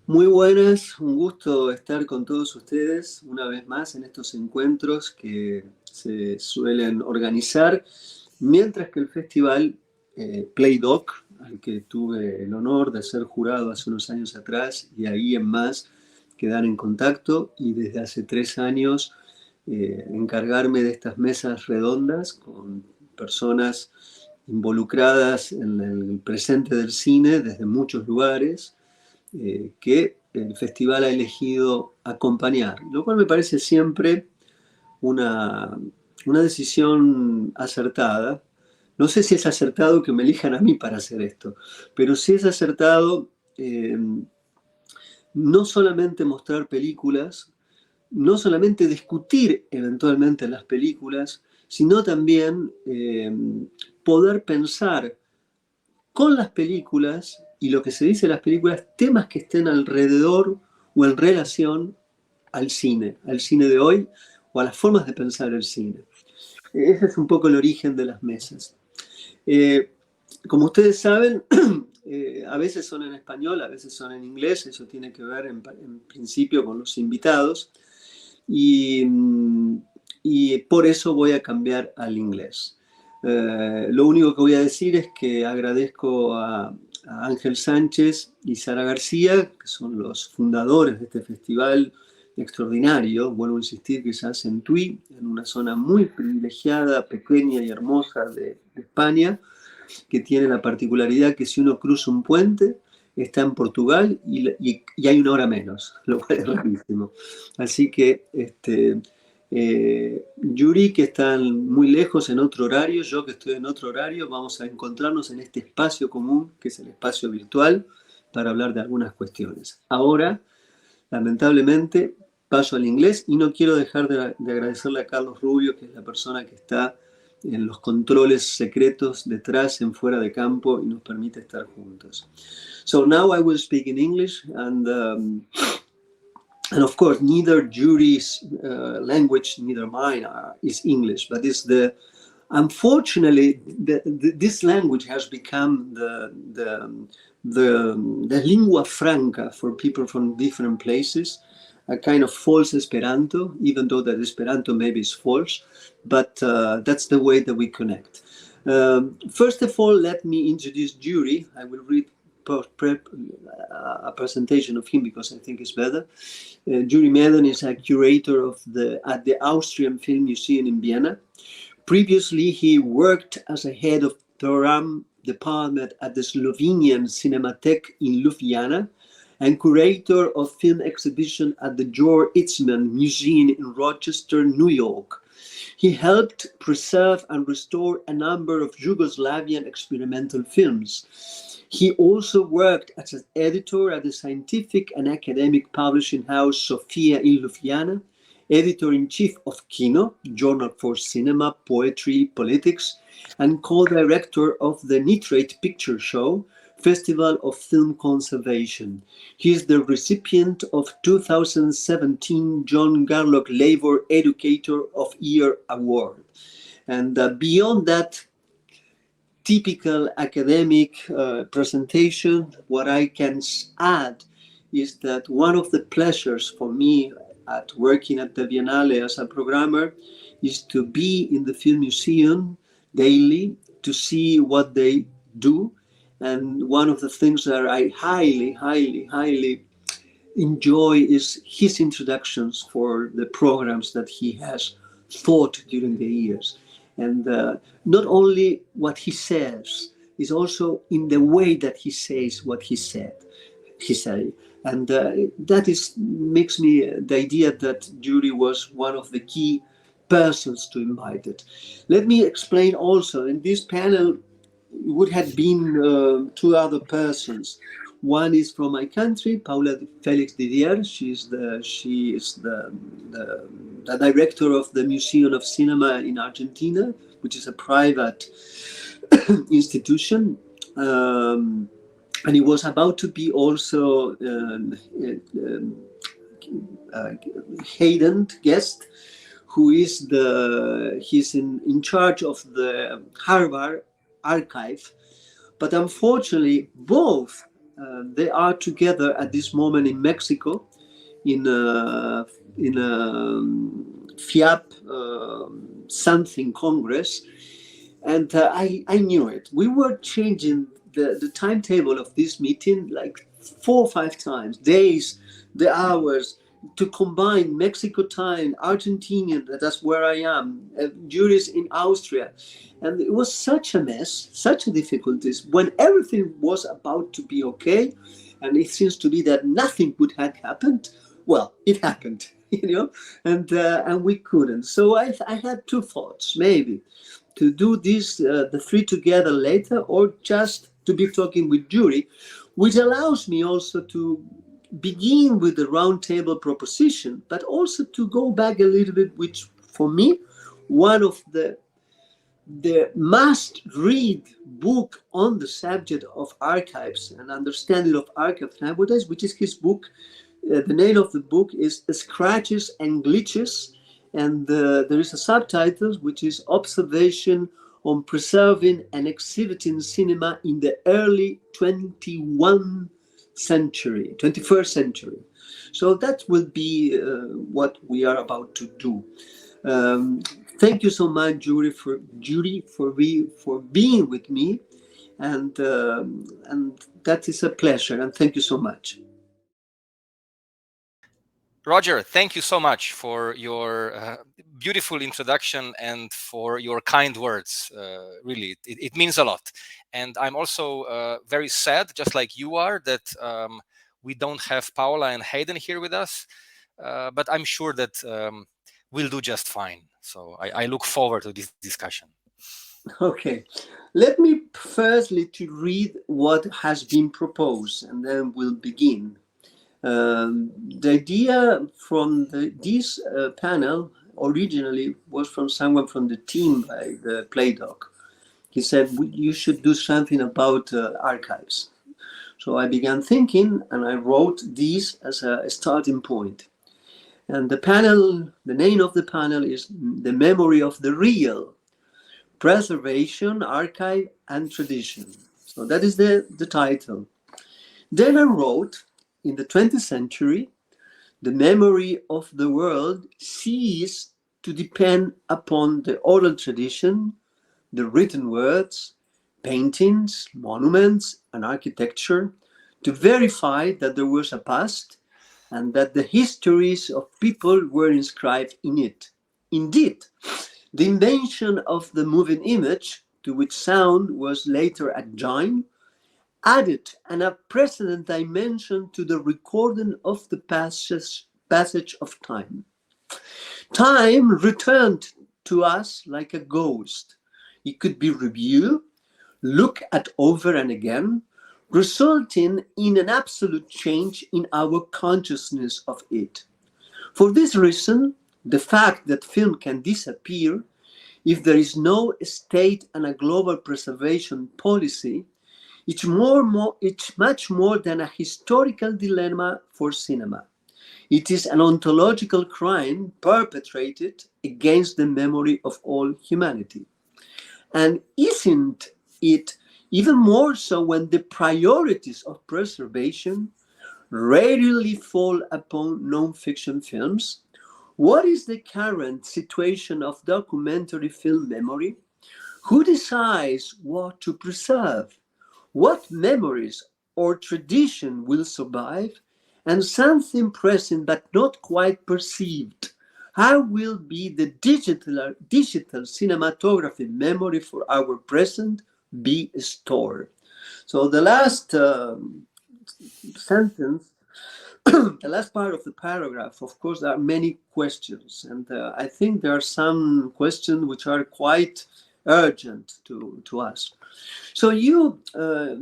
Muy buenas, un gusto estar con todos ustedes una vez más en estos encuentros que se suelen organizar, mientras que el festival Play Doc, al que tuve el honor de ser jurado hace unos años atrás, y ahí en más quedar en contacto, y desde hace 3 años encargarme de estas mesas redondas con personas involucradas en el presente del cine desde muchos lugares que el festival ha elegido acompañar, lo cual me parece siempre una, una decisión acertada. No sé si es acertado que me elijan a mí para hacer esto, pero sí es acertado no solamente mostrar películas, no solamente discutir eventualmente las películas, sino también poder pensar con las películas y lo que se dice de las películas, temas que estén alrededor o en relación al cine de hoy o a las formas de pensar el cine. Ese es un poco el origen de las mesas. Eh, Como ustedes saben, a veces son en español, a veces son en inglés, eso tiene que ver en principio con los invitados y, y por eso voy a cambiar al inglés. Lo único que voy a decir es que agradezco a Ángel Sánchez y Sara García, que son los fundadores de este festival extraordinario, vuelvo a insistir, que se hace en Tui, en una zona muy privilegiada, pequeña y hermosa de España, que tiene la particularidad que si uno cruza un puente, está en Portugal y hay una hora menos, lo cual es rarísimo. Así que Yuri, que están muy lejos en otro horario, yo que estoy en otro horario, vamos a encontrarnos en este espacio común, que es el espacio virtual, para hablar de algunas cuestiones. Ahora, lamentablemente, paso al inglés y no quiero dejar de agradecerle a Carlos Rubio, que es la persona que está en los controles secretos detrás, en fuera de campo, y nos permite estar juntos. So now I will speak in English, and of course, neither Jury's language, neither mine is English, but it's unfortunately, this language has become the lingua franca for people from different places, a kind of false Esperanto, even though that Esperanto maybe is false, but that's the way that we connect. First of all, let me introduce Jury. I will read a presentation of him because I think it's better. Jury Meden is a curator at the Austrian Film Museum in Vienna. Previously, he worked as a head of program department at the Slovenian Cinematheque in Ljubljana and curator of film exhibition at the George Eastman Museum in Rochester, New York. He helped preserve and restore a number of Yugoslavian experimental films. He also worked as an editor at the scientific and academic publishing house Sofia in Ljubljana, editor-in-chief of Kino, Journal for Cinema, Poetry, Politics, and co-director of the Nitrate Picture Show, Festival of Film Conservation. He is the recipient of 2017 John Garlock Labor Educator of Year Award. And beyond that typical academic presentation, what I can add is that one of the pleasures for me at working at the Biennale as a programmer is to be in the Film Museum daily, to see what they do. And one of the things that I highly enjoy is his introductions for the programs that he has thought during the years. And not only what he says, is also in the way that he says what he said. And that makes me the idea that Jury was one of the key persons to invite it. Let me explain also, in this panel would have been two other persons. One is from my country, Paula Felix Didier. She is the director of the Museum of Cinema in Argentina, which is a private institution. And he was about to be also Hayden guest, who is he's in charge of the Harvard archive. But unfortunately, both They are together at this moment in Mexico, in a FIAP something Congress, and I knew it. We were changing the timetable of this meeting like 4 or 5 times, days, the hours, to combine Mexico time, Argentinian, that's where I am, juries in Austria. And it was such a mess, such a difficulties, when everything was about to be okay, and it seems to be that nothing would have happened. Well, it happened, and we couldn't. So I had two thoughts, maybe to do this, the three together later, or just to be talking with jury, which allows me also to begin with the roundtable proposition, but also to go back a little bit, which for me, one of the must read book on the subject of archives and understanding of archives nowadays, which is his book. The name of the book is Scratches and Glitches, and there is a subtitle which is Observation on Preserving and Exhibiting Cinema in the Early 21st century. So that will be what we are about to do. Thank you so much, Judy, for being with me, and that is a pleasure. And thank you so much. Roger, thank you so much for your beautiful introduction and for your kind words. Really, it means a lot. And I'm also very sad, just like you are, that we don't have Paola and Hayden here with us. But I'm sure that we'll do just fine. So I look forward to this discussion. Okay, let me firstly to read what has been proposed, and then we'll begin. The idea from this panel originally was from someone from the team by the Playdoc. He said, you should do something about archives. So I began thinking, and I wrote this as a starting point. And the name of the panel is The Memory of the Real, Preservation, Archive, and Tradition. So that is the title. Then I wrote, in the 20th century, the memory of the world ceased to depend upon the oral tradition, the written words, paintings, monuments, and architecture, to verify that there was a past and that the histories of people were inscribed in it. Indeed, the invention of the moving image, to which sound was later adjoined, added an unprecedented dimension to the recording of the passage of time. Time returned to us like a ghost. It could be reviewed, looked at over and again, resulting in an absolute change in our consciousness of it. For this reason, the fact that film can disappear if there is no state and a global preservation policy, it's much more than a historical dilemma for cinema. It is an ontological crime perpetrated against the memory of all humanity. And isn't it even more so when the priorities of preservation rarely fall upon nonfiction films? What is the current situation of documentary film memory? Who decides what to preserve? What memories or tradition will survive? And something present but not quite perceived. How will be the digital cinematography memory for our present be stored? So the last sentence, the last part of the paragraph, of course, there are many questions. And I think there are some questions which are quite urgent to ask. So you,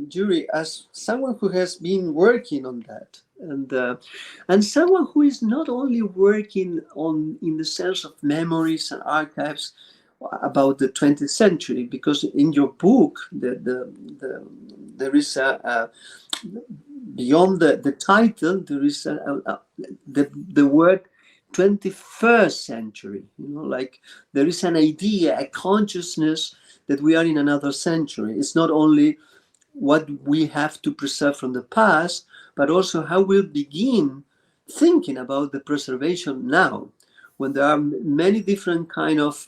Jury, as someone who has been working on that, and someone who is not only working on in the sense of memories and archives about the 20th century, because in your book there is a beyond the title there is the word 21st century. Like there is an idea, a consciousness that we are in another century. It's not only what we have to preserve from the past, but also how we'll begin thinking about the preservation now, when there are many different kind of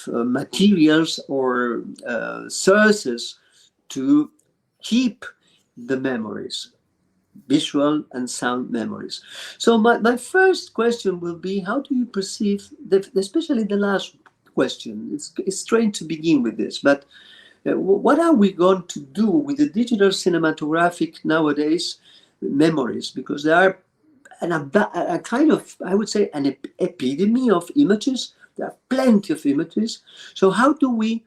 materials or sources to keep the memories, visual and sound memories. So my first question will be, how do you perceive, especially the last question, it's strange to begin with this, but what are we going to do with the digital cinematographic nowadays memories? Because there are a kind of, I would say, an epidemic of images. There are plenty of images. So how do we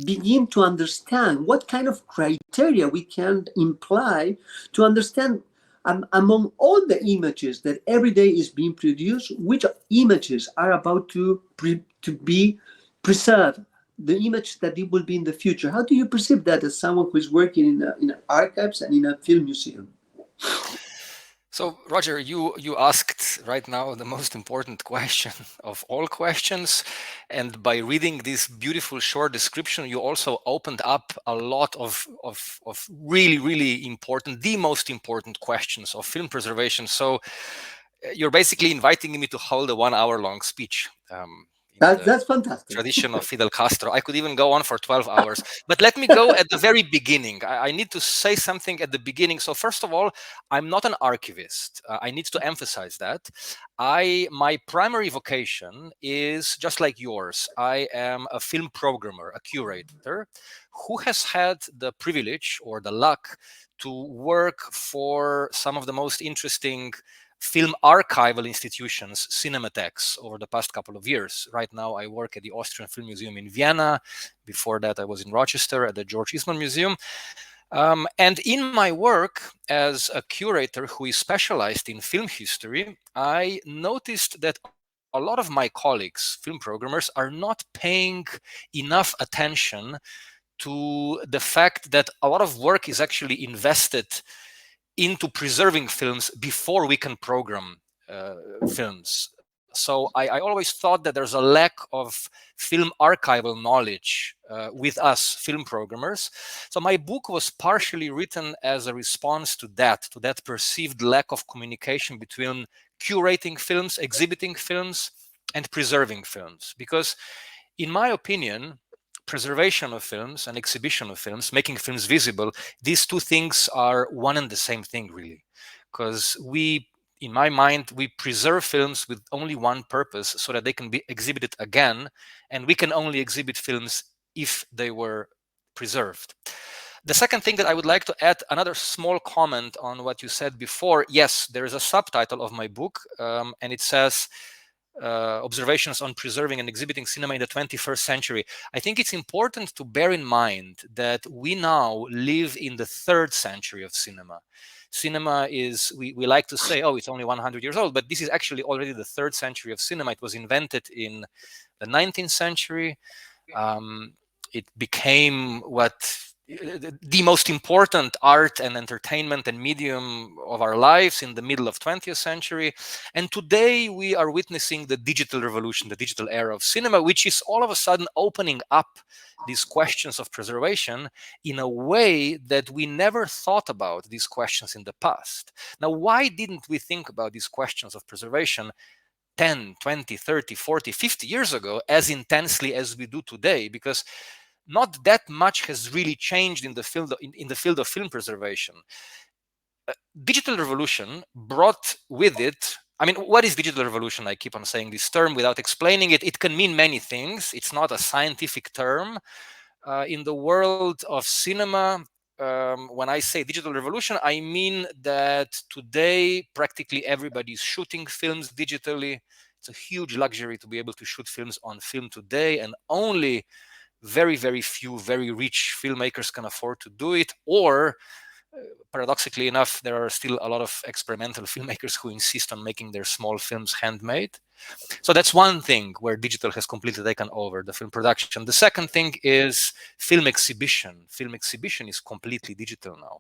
begin to understand what kind of criteria we can imply to understand, among all the images that every day is being produced, which images are about to be preserved, the image that it will be in the future? How do you perceive that as someone who is working in archives and in a film museum? So, Roger, you asked right now the most important question of all questions, and by reading this beautiful short description, you also opened up a lot of really important, the most important questions of film preservation. So, you're basically inviting me to hold a 1 hour long speech. In the That's fantastic. tradition of Fidel Castro. I could even go on for 12 hours. But let me go at the very beginning. I need to say something at the beginning. So first of all, I'm not an archivist. I need to emphasize that. My primary vocation is just like yours. I am a film programmer, a curator, who has had the privilege or the luck to work for some of the most interesting film archival institutions, cinematheques, over the past couple of years. Right now, I work at the Austrian Film Museum in Vienna. Before that, I was in Rochester at the George Eastman Museum. And in my work as a curator who is specialized in film history, I noticed that a lot of my colleagues, film programmers, are not paying enough attention to the fact that a lot of work is actually invested into preserving films before we can program films. So I always thought that there's a lack of film archival knowledge with us film programmers. So my book was partially written as a response to that perceived lack of communication between curating films, exhibiting films, and preserving films. Because in my opinion, preservation of films and exhibition of films, making films visible, these two things are one and the same thing, really. Because in my mind, we preserve films with only one purpose, so that they can be exhibited again, and we can only exhibit films if they were preserved. The second thing that I would like to add, another small comment on what you said before. Yes, there is a subtitle of my book, and it says observations on preserving and exhibiting cinema in the 21st century. I think it's important to bear in mind that we now live in the third century of cinema. Cinema is, we like to say, oh, it's only 100 years old, but this is actually already the third century of cinema. It was invented in the 19th century. It became the most important art and entertainment and medium of our lives in the middle of 20th century. And today we are witnessing the digital revolution, the digital era of cinema, which is all of a sudden opening up these questions of preservation in a way that we never thought about these questions in the past. Now, why didn't we think about these questions of preservation 10, 20, 30, 40, 50 years ago as intensely as we do today? Because not that much has really changed in the field of film preservation. Digital revolution brought with it, I mean, what is digital revolution? I keep on saying this term without explaining it. It can mean many things. It's not a scientific term. In the world of cinema, when I say digital revolution, I mean that today practically everybody is shooting films digitally. It's a huge luxury to be able to shoot films on film today, and only very few very rich filmmakers can afford to do it. Or paradoxically enough, there are still a lot of experimental filmmakers who insist on making their small films handmade. So that's one thing where digital has completely taken over the film production. The second thing is film exhibition. Film exhibition is completely digital now.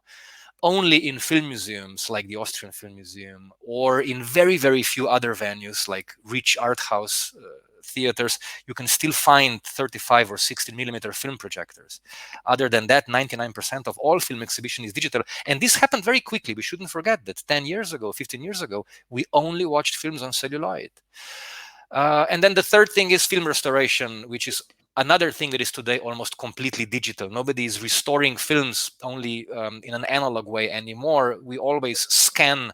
Only in film museums like the Austrian Film Museum, or in very few other venues like rich art house theaters, you can still find 35 or 16 millimeter film projectors. Other than that, 99% of all film exhibition is digital. And this happened very quickly. We shouldn't forget that 10 years ago, 15 years ago, we only watched films on celluloid. And then the third thing is film restoration, which is another thing that is today almost completely digital. Nobody is restoring films only in an analog way anymore. We always scan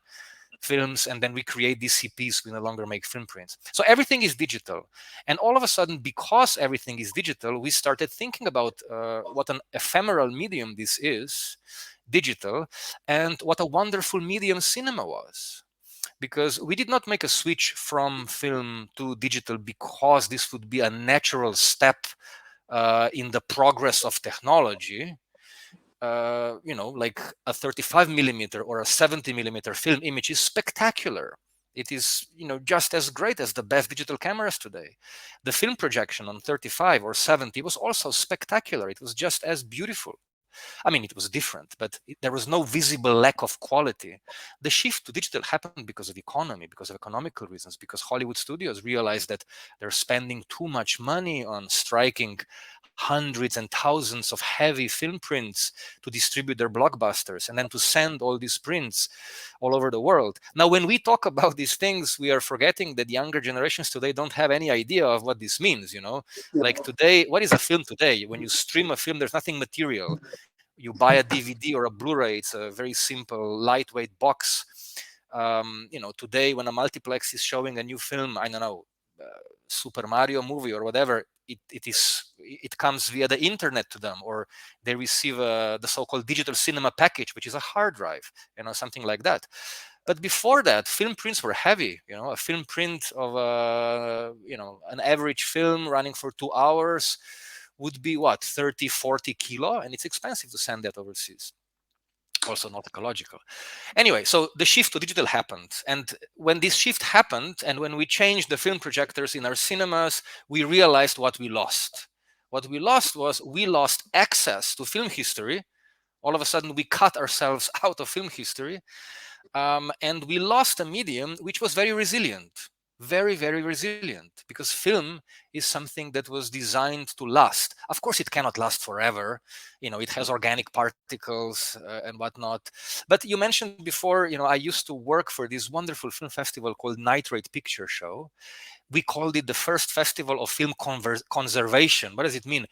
films and then we create DCPs. We no longer make film prints. So everything is digital. And all of a sudden, because everything is digital, we started thinking about what an ephemeral medium this is, digital, and what a wonderful medium cinema was. Because we did not make a switch from film to digital because this would be a natural step in the progress of technology. Like a 35 millimeter or a 70 millimeter film image is spectacular. It is, just as great as the best digital cameras today. The film projection on 35 or 70 was also spectacular. It was just as beautiful. I mean, it was different, but there was no visible lack of quality. The shift to digital happened because of economy, because of economical reasons, because Hollywood studios realized that they're spending too much money on striking hundreds and thousands of heavy film prints to distribute their blockbusters and then to send all these prints all over the world. Now, when we talk about these things, we are forgetting that younger generations today don't have any idea of what this means. Yeah. Like today, what is a film today? When you stream a film, there's nothing material. You buy a DVD or a Blu-ray. It's a very simple, lightweight box. Today when a multiplex is showing a new film, I don't know, Super Mario movie or whatever, it comes via the internet to them, or they receive the so-called digital cinema package, which is a hard drive, something like that. But before that, film prints were heavy. A film print of an average film running for 2 hours would be what, 30, 40 kilo, and it's expensive to send that overseas. Also not ecological. Anyway, so the shift to digital happened. And when this shift happened, and when we changed the film projectors in our cinemas, we realized what we lost. What we lost was we lost access to film history. All of a sudden, we cut ourselves out of film history. And we lost a medium which was very resilient, very, very resilient, because film is something that was designed to last. Of course, it cannot last forever. It has organic particles and whatnot. But you mentioned before, I used to work for this wonderful film festival called Nitrate Picture Show. We called it the first festival of film conservation. What does it mean?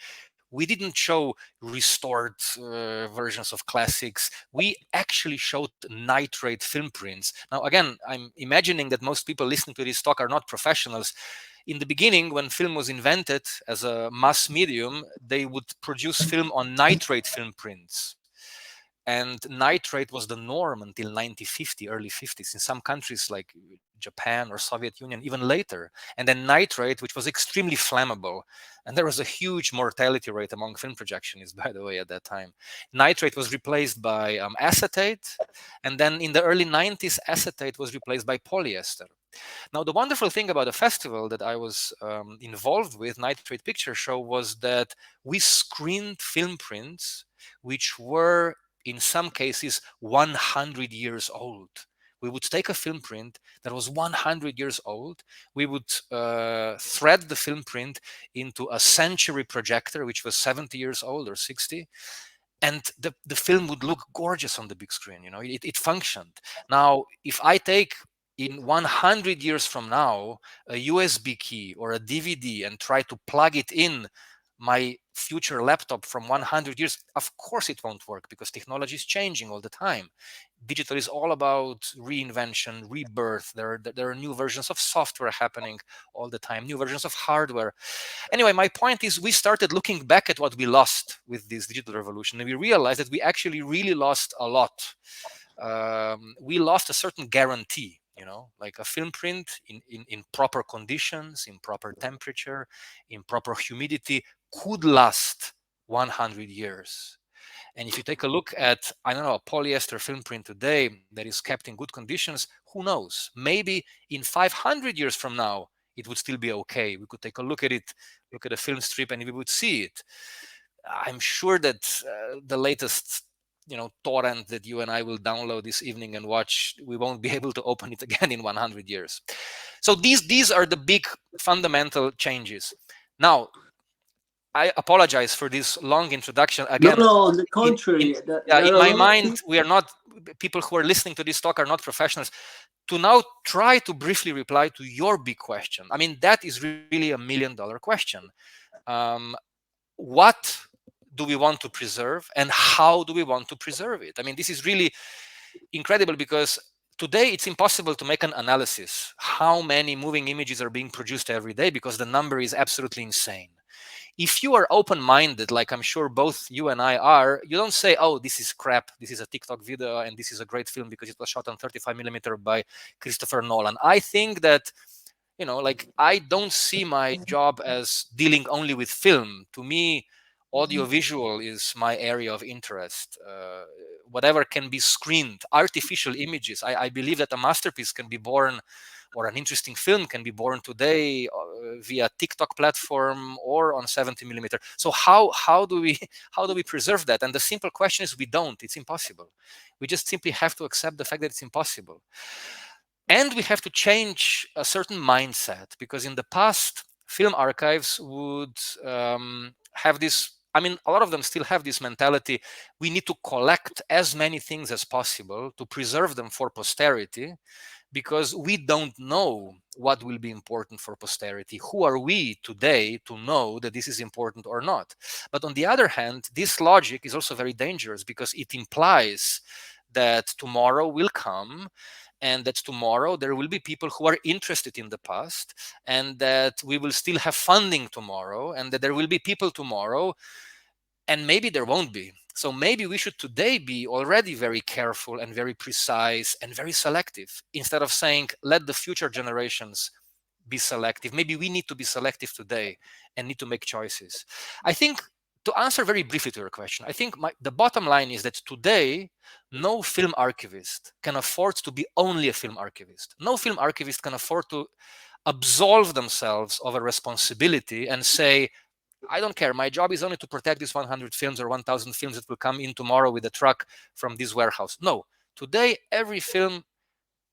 We didn't show restored versions of classics. We actually showed nitrate film prints. Now, again, I'm imagining that most people listening to this talk are not professionals. In the beginning, when film was invented as a mass medium, they would produce film on nitrate film prints. And nitrate was the norm until 1950, early 50s, in some countries like Japan or Soviet Union, even later. And then nitrate, which was extremely flammable. And there was a huge mortality rate among film projectionists, by the way, at that time. Nitrate was replaced by acetate. And then in the early 90s, acetate was replaced by polyester. Now, the wonderful thing about the festival that I was involved with, Nitrate Picture Show, was that we screened film prints which were in some cases 100 years old. We would take a film print that was 100 years old. We would thread the film print into a century projector, which was 70 years old or 60. And the film would look gorgeous on the big screen. It functioned. Now, if I take in 100 years from now a USB key or a DVD and try to plug it in my future laptop from 100 years, of course it won't work, because technology is changing all the time. Digital is all about reinvention, rebirth. There are new versions of software happening all the time, new versions of hardware. Anyway, my point is, we started looking back at what we lost with this digital revolution, and we realized that we actually really lost a lot. We lost a certain guarantee, like a film print in proper conditions, in proper temperature, in proper humidity, could last 100 years. And if you take a look at, I don't know, a polyester film print today that is kept in good conditions, who knows? Maybe in 500 years from now, it would still be okay. We could take a look at it, look at a film strip, and we would see it. I'm sure that the latest torrent that you and I will download this evening and watch, we won't be able to open it again in 100 years. So these are the big fundamental changes. Now, I apologize for this long introduction. No, Again, no, on the in, in, contrary, in there are a my lot of mind, things. we are not, people who are listening to this talk are not professionals. To now try to briefly reply to your big question. I mean, that is really $1 million question. Um, what do we want to preserve and how do we want to preserve it? I mean, this is really incredible because today it's impossible to make an analysis how many moving images are being produced every day because the number is absolutely insane. If you are open-minded, like I'm sure both you and I are, you don't say, oh, this is crap, this is a TikTok video and this is a great film because it was shot on 35mm by Christopher Nolan. I think that, like, I don't see my job as dealing only with film. To me, audiovisual is my area of interest. Whatever can be screened, artificial images. I believe that a masterpiece can be born, or an interesting film can be born today via TikTok platform or on 70mm. So how do we preserve that? And the simple question is, we don't. It's impossible. We just simply have to accept the fact that it's impossible. And we have to change a certain mindset, because in the past, film archives would have this, I mean, a lot of them still have this mentality: we need to collect as many things as possible to preserve them for posterity, because we don't know what will be important for posterity. Who are we today to know that this is important or not? But on the other hand, this logic is also very dangerous, because it implies that tomorrow will come, and that tomorrow there will be people who are interested in the past, and that we will still have funding tomorrow, and that there will be people tomorrow, and maybe there won't be. So maybe we should today be already very careful and very precise and very selective, instead of saying, let the future generations be selective. Maybe we need to be selective today and need to make choices. I think, to answer very briefly to your question, I think the bottom line is that today, no film archivist can afford to be only a film archivist. No film archivist can afford to absolve themselves of a responsibility and say, I don't care, my job is only to protect these 100 films or 1,000 films that will come in tomorrow with a truck from this warehouse. No, today every film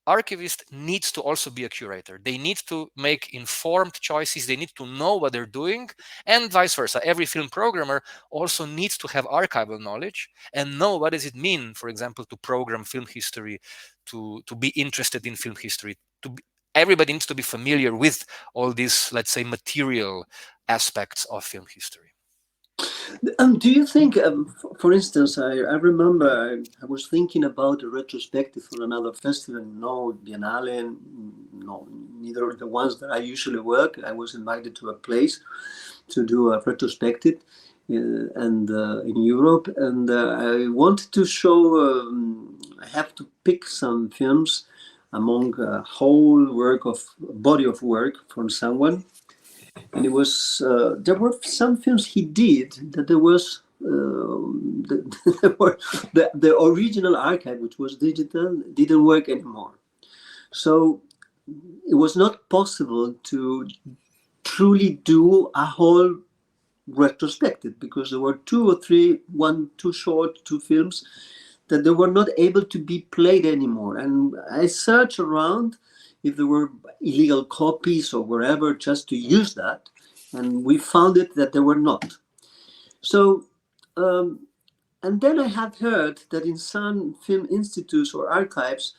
archivist needs to also be a curator. They need to make informed choices. They need to know what they're doing, and vice versa. Every film programmer also needs to have archival knowledge and know what does it mean, for example, to program film history, to be interested in film history. Everybody needs to be familiar with all these, let's say, material aspects of film history. Do you think, for instance, I remember I was thinking about a retrospective for another festival, no Biennale, no, neither of the ones that I usually work. I was invited to a place to do a retrospective, and in Europe, and I wanted to show. I have to pick some films among a whole body of work from someone. And it was there were some films he did that there was the original archive, which was digital, didn't work anymore. So it was not possible to truly do a whole retrospective, because there were two short, two films that they were not able to be played anymore. And I searched around if there were illegal copies or wherever just to use that, and we found it that there were not. So, and then I have heard that in some film institutes or archives,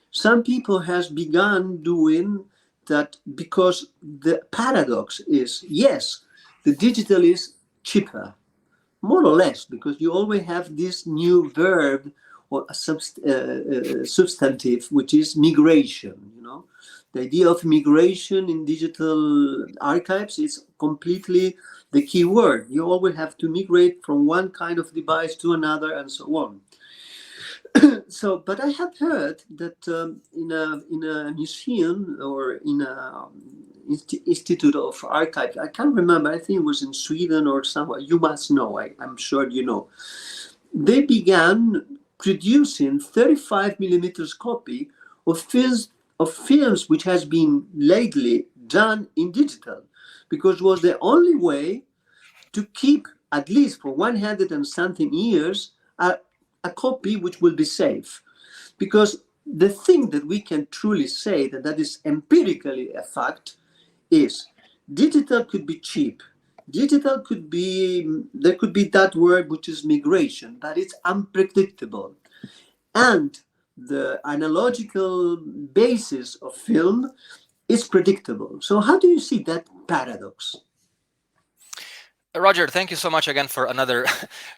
some people has begun doing that, because the paradox is, yes, the digital is cheaper, more or less, because you always have this new verb or a substantive, which is migration. The idea of migration in digital archives is completely the key word. You always have to migrate from one kind of device to another, and so on. So, but I have heard that in a museum or in a institute of archives, I can't remember, I think it was in Sweden or somewhere, you must know, I'm sure you know, they began producing 35mm copy of films which has been lately done in digital, because it was the only way to keep, at least for 100 and something years, a copy which will be safe. Because the thing that we can truly say that is empirically a fact is digital could be cheap. Digital could be, there could be that word which is migration, but it's unpredictable. And the analogical basis of film is predictable. So how do you see that paradox? Roger, thank you so much again for another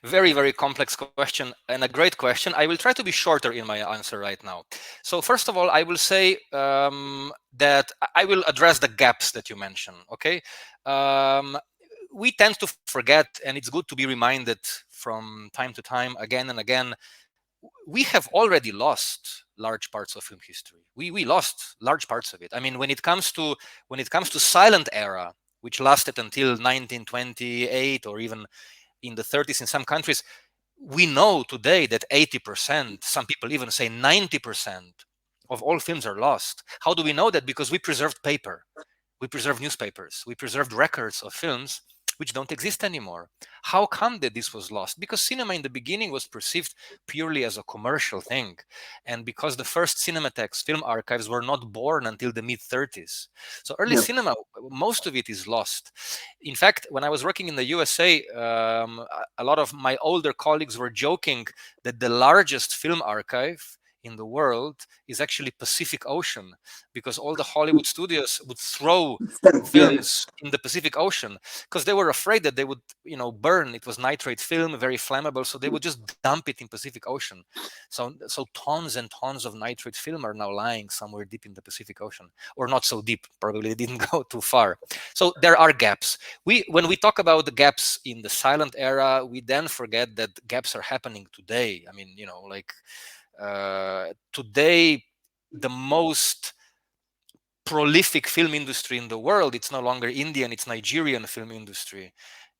very, very complex question and a great question. I will try to be shorter in my answer right now. So first of all, I will say that I will address the gaps that you mentioned, okay? We tend to forget, and it's good to be reminded from time to time, again and again, we have already lost large parts of film history. We lost large parts of it. I mean, when it comes to silent era, which lasted until 1928 or even in the 30s in some countries, we know today that 80%, some people even say 90% of all films are lost. How do we know that? Because we preserved paper, we preserved newspapers, we preserved records of films which don't exist anymore. How come that this was lost? Because cinema in the beginning was perceived purely as a commercial thing, and because the first cinematics, film archives, were not born until the mid 30s. So early Yeah, cinema, most of it is lost. In fact, when I was working in the USA, a lot of my older colleagues were joking that the largest film archive in the world is actually Pacific Ocean, because all the Hollywood studios would throw yeah, films in the Pacific Ocean because they were afraid that they would, burn. It was nitrate film, very flammable, so they would just dump it in Pacific Ocean. So tons and tons of nitrate film are now lying somewhere deep in the Pacific Ocean, or not so deep. Probably they didn't go too far. So there are gaps. When we talk about the gaps in the silent era, we then forget that gaps are happening today. I mean, today, the most prolific film industry in the world, it's no longer Indian, it's Nigerian film industry,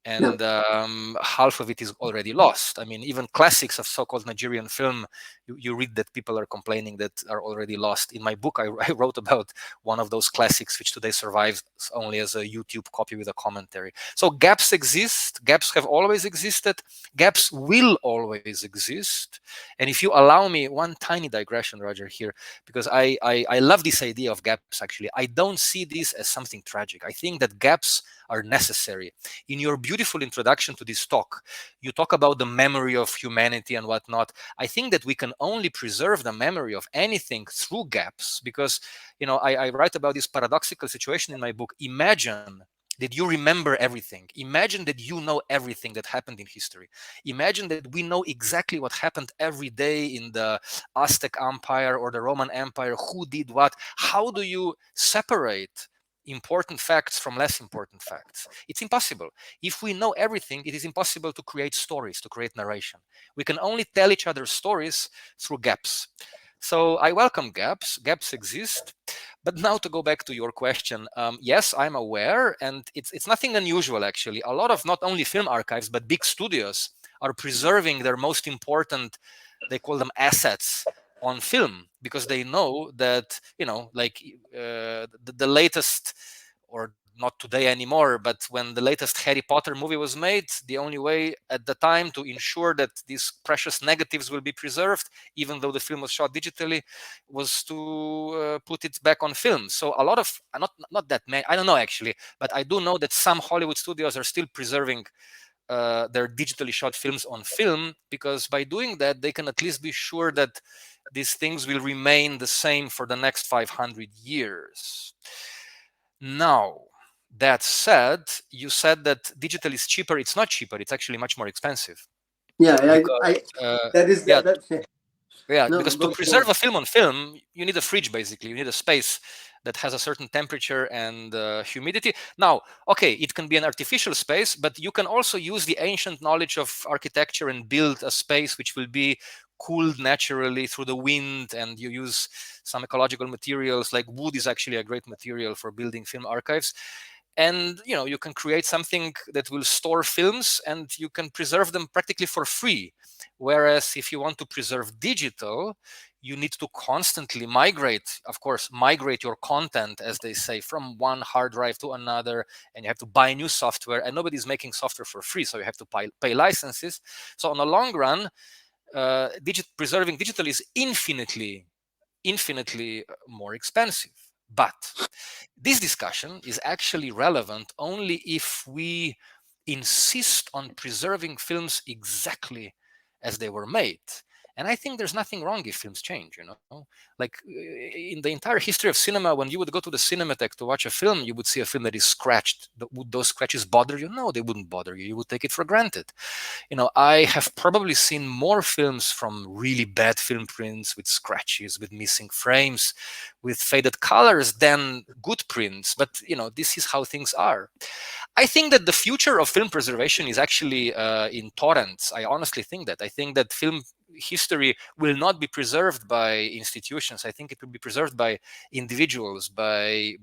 yeah. and half of it is already lost. I mean, even classics of so-called Nigerian film, you read that people are complaining that are already lost. In my book, I wrote about one of those classics which today survives only as a YouTube copy with a commentary. So gaps exist, gaps have always existed, gaps will always exist. And if you allow me one tiny digression, Roger, here, because I love this idea of gaps. Actually, I don't see this as something tragic. I think that gaps are necessary. In your beautiful introduction to this talk, you talk about the memory of humanity and whatnot. I think that we can only preserve the memory of anything through gaps, because I write about this paradoxical situation in my book. Imagine that you remember everything. Imagine that you know everything that happened in history. Imagine that we know exactly what happened every day in the Aztec Empire or the Roman Empire, who did what. How do you separate important facts from less important facts? It's impossible. If we know everything, it is impossible to create stories, to create narration. We can only tell each other stories through gaps. So I welcome gaps. Gaps exist. But now to go back to your question, yes, I'm aware, and it's nothing unusual actually. A lot of not only film archives but big studios are preserving their most important, they call them assets, on film, because they know that the latest, or not today anymore, but when the latest Harry Potter movie was made, the only way at the time to ensure that these precious negatives will be preserved, even though the film was shot digitally, was to put it back on film. So a lot of, not that many, I don't know actually, but I do know that some Hollywood studios are still preserving their digitally shot films on film, because by doing that, they can at least be sure that these things will remain the same for the next 500 years. Now, that said, you said that digital is cheaper. It's not cheaper. It's actually much more expensive, Yeah, because that is yeah, yeah. yeah, No, because to go on. preserve a film on film, you need a fridge, basically. You need a space that has a certain temperature and humidity. Now, okay, it can be an artificial space, but you can also use the ancient knowledge of architecture and build a space which will be cooled naturally through the wind, and you use some ecological materials. Like wood is actually a great material for building film archives. And you can create something that will store films, and you can preserve them practically for free. Whereas if you want to preserve digital, you need to constantly migrate, of course, migrate your content, as they say, from one hard drive to another, and you have to buy new software, and nobody's making software for free, so you have to pay licenses. So on the long run, preserving digital is infinitely more expensive. But this discussion is actually relevant only if we insist on preserving films exactly as they were made. And I think there's nothing wrong if films change, Like in the entire history of cinema, when you would go to the Cinematheque to watch a film, you would see a film that is scratched. Would those scratches bother you? No, they wouldn't bother you. You would take it for granted. I have probably seen more films from really bad film prints with scratches, with missing frames, with faded colors than good prints. But, this is how things are. I think that the future of film preservation is actually in torrents. I honestly think that. I think that film history will not be preserved by institutions. I think it will be preserved by individuals, by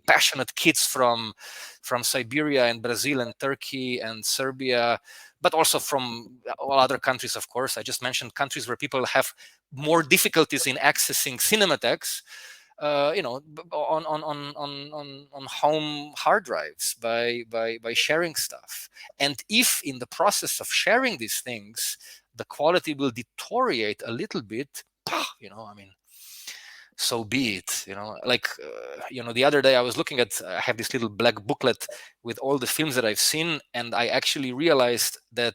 passionate kids from Siberia and Brazil and Turkey and Serbia, but also from all other countries, of course. I just mentioned countries where people have more difficulties in accessing cinematheques, on home hard drives by sharing stuff. And if in the process of sharing these things, the quality will deteriorate a little bit, so be it. The other day I was looking at, I have this little black booklet with all the films that I've seen, and I actually realized that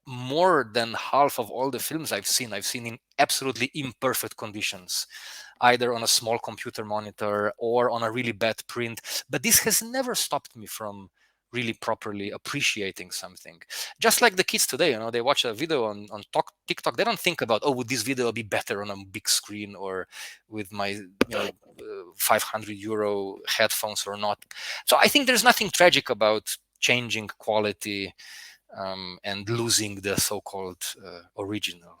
more than half of all the films I've seen in absolutely imperfect conditions, either on a small computer monitor or on a really bad print. But this has never stopped me from really properly appreciating something. Just like the kids today, they watch a video on TikTok, they don't think about, would this video be better on a big screen or with my 500 euro headphones or not. So I think there's nothing tragic about changing quality and losing the so-called original.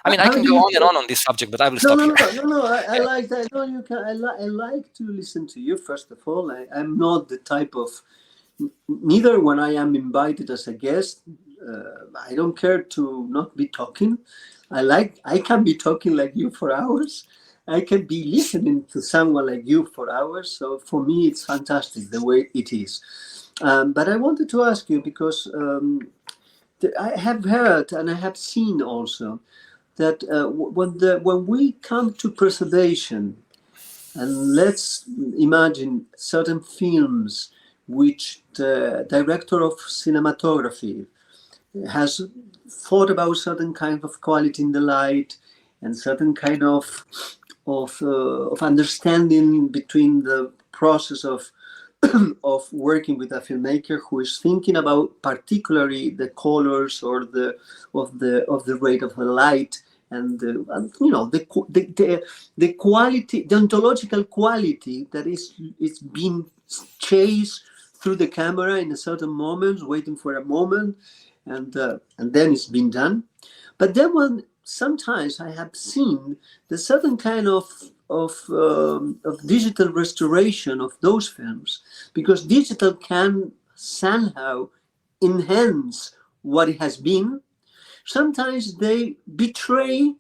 I mean, I How can do go you? on this subject, but I will No, stop no, here. no, no, no. I like that. No, you can. I like to listen to you. First of all, I'm not the type of. Neither when I am invited as a guest, I don't care to not be talking. I can be talking like you for hours. I can be listening to someone like you for hours. So for me, it's fantastic the way it is. But I wanted to ask you because I have heard and I have seen also that when we come to preservation, and let's imagine certain films which the director of cinematography has thought about certain kind of quality in the light and certain kind of understanding between the process of of working with a filmmaker who is thinking about particularly the colors or the rate of the light and the quality, the ontological quality that is being chased through the camera in a certain moment, waiting for a moment, and then it's been done. But then when sometimes I have seen the certain kind of digital restoration of those films, because digital can somehow enhance what it has been. Sometimes they betray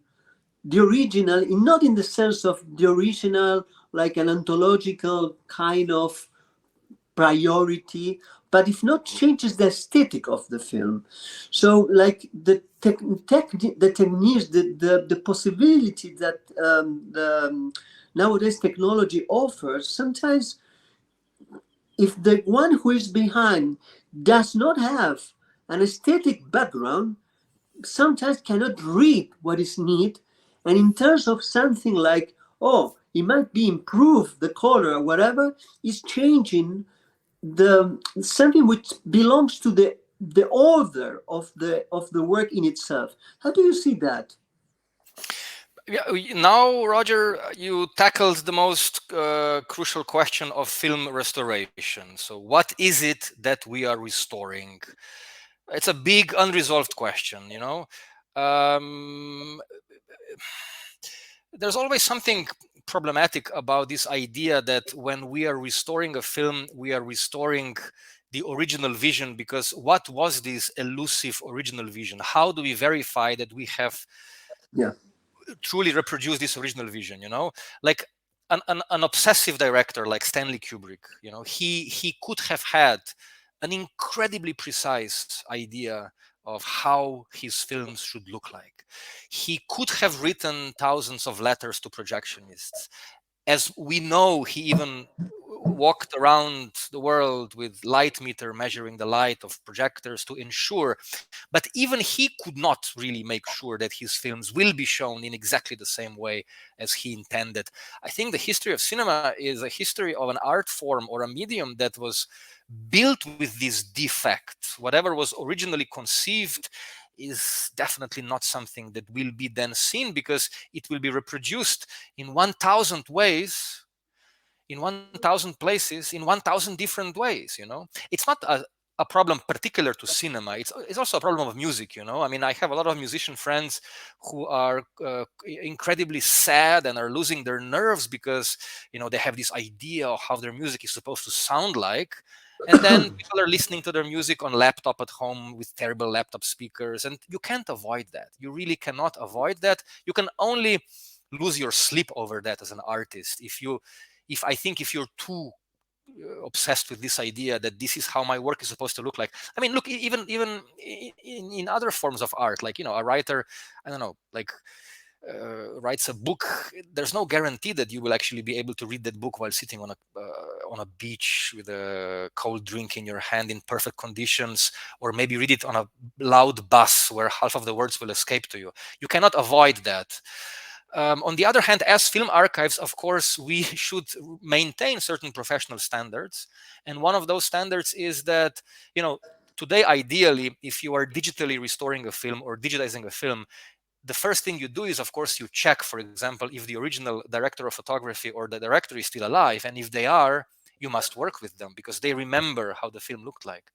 the original, not in the sense of the original, like an ontological kind of priority, but if not changes the aesthetic of the film. So like the techniques, the possibility that nowadays technology offers, sometimes if the one who is behind does not have an aesthetic background, sometimes cannot read what is needed. And in terms of something like, it might be improved, the color or whatever, is changing the something which belongs to the order of the work in itself. How do you see that? Yeah, now, Roger, you tackled the most crucial question of film restoration. So, what is it that we are restoring? It's a big unresolved question. Um, there's always something problematic about this idea that when we are restoring a film, we are restoring the original vision, because what was this elusive original vision? How do we verify that we have Yeah. truly reproduced this original vision? Like an obsessive director like Stanley Kubrick, he could have had an incredibly precise idea of how his films should look like. He could have written thousands of letters to projectionists. As we know, he even walked around the world with light meter measuring the light of projectors to ensure, but even he could not really make sure that his films will be shown in exactly the same way as he intended. I think the history of cinema is a history of an art form or a medium that was built with this defect. Whatever was originally conceived is definitely not something that will be then seen, because it will be reproduced in 1,000 ways, in 1,000 places, in 1,000 different ways. It's not a problem particular to cinema. It's also a problem of music. I mean, I have a lot of musician friends who are incredibly sad and are losing their nerves because they have this idea of how their music is supposed to sound like. And then people are listening to their music on laptop at home with terrible laptop speakers, and you can't avoid that. You really cannot avoid that. You can only lose your sleep over that as an artist if you're too obsessed with this idea that this is how my work is supposed to look like. I mean, look, even in other forms of art, like a writer, I don't know, like writes a book. There's no guarantee that you will actually be able to read that book while sitting on a beach with a cold drink in your hand in perfect conditions, or maybe read it on a loud bus where half of the words will escape to you. You cannot avoid that. On the other hand, as film archives, of course, we should maintain certain professional standards. And one of those standards is that, today, ideally, if you are digitally restoring a film or digitizing a film, the first thing you do is, of course, you check, for example, if the original director of photography or the director is still alive. And if they are, you must work with them because they remember how the film looked like.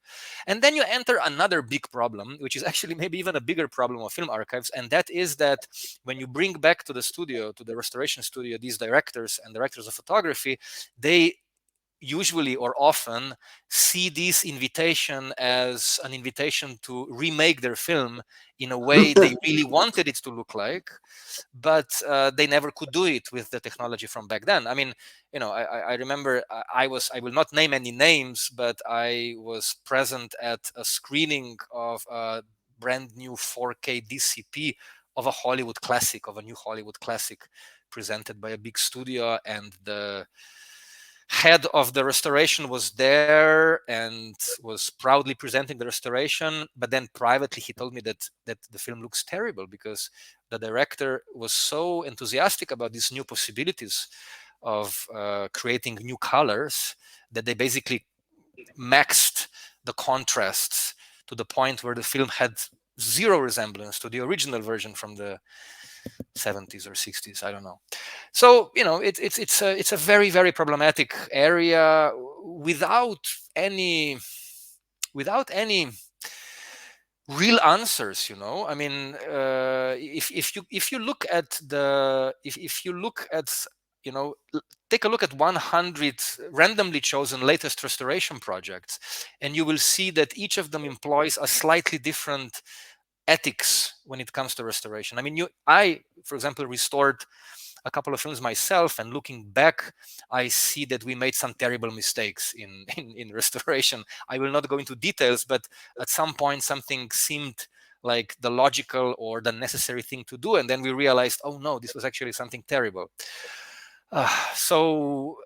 And then you enter another big problem, which is actually maybe even a bigger problem of film archives. And that is that when you bring back to the studio, to the restoration studio, these directors and directors of photography, they usually or often see this invitation as an invitation to remake their film in a way they really wanted it to look like, but they never could do it with the technology from back then. I mean, I remember I will not name any names, but I was present at a screening of a brand new 4K DCP of a new Hollywood classic presented by a big studio, and the head of the restoration was there and was proudly presenting the restoration, but then privately he told me that the film looks terrible because the director was so enthusiastic about these new possibilities of creating new colors that they basically maxed the contrasts to the point where the film had zero resemblance to the original version from the 70s or 60s. I don't know. So it's a very, very problematic area without any real answers. I mean, if you look at take a look at 100 randomly chosen latest restoration projects, and you will see that each of them employs a slightly different ethics when it comes to restoration. I mean, I, for example, restored a couple of films myself, and looking back, I see that we made some terrible mistakes in restoration. I will not go into details, but at some point something seemed like the logical or the necessary thing to do, and then we realized, oh no, this was actually something terrible. So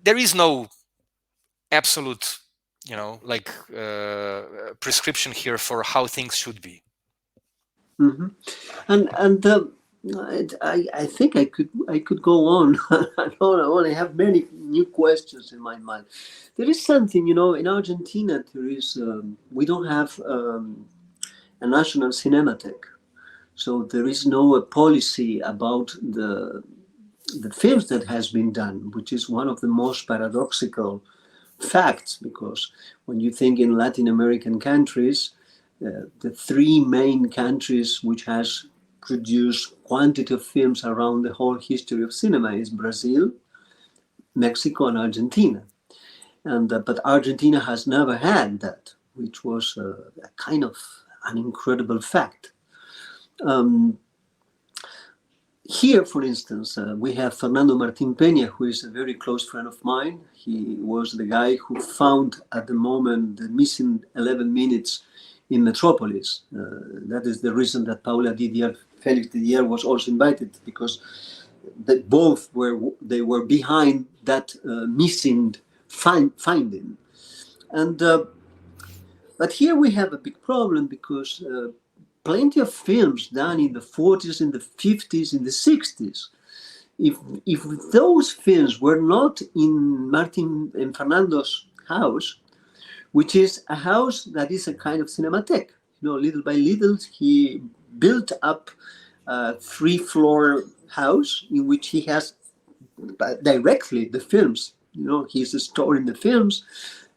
there is no absolute prescription here for how things should be. Mm-hmm. And I think I could go on. I have many new questions in my mind. There is something, in Argentina. There is we don't have a national cinematheque, so there is no policy about the films that has been done, which is one of the most paradoxical facts, because when you think in Latin American countries, the three main countries which has produced quantity of films around the whole history of cinema is Brazil, Mexico, and Argentina. And but Argentina has never had that, which was a kind of an incredible fact. Here, for instance, we have Fernando Martin Peña, who is a very close friend of mine. He was the guy who found at the moment the missing 11 minutes in Metropolis. That is the reason that Paula Didier, Felix Didier was also invited, because they were behind that missing finding. And but here we have a big problem, because plenty of films done in the 40s, in the 50s, in the 60s, if those films were not in Martin and Fernando's house, which is a house that is a kind of cinematheque, little by little he built up a 3-floor house in which he has directly the films. He's storing the films,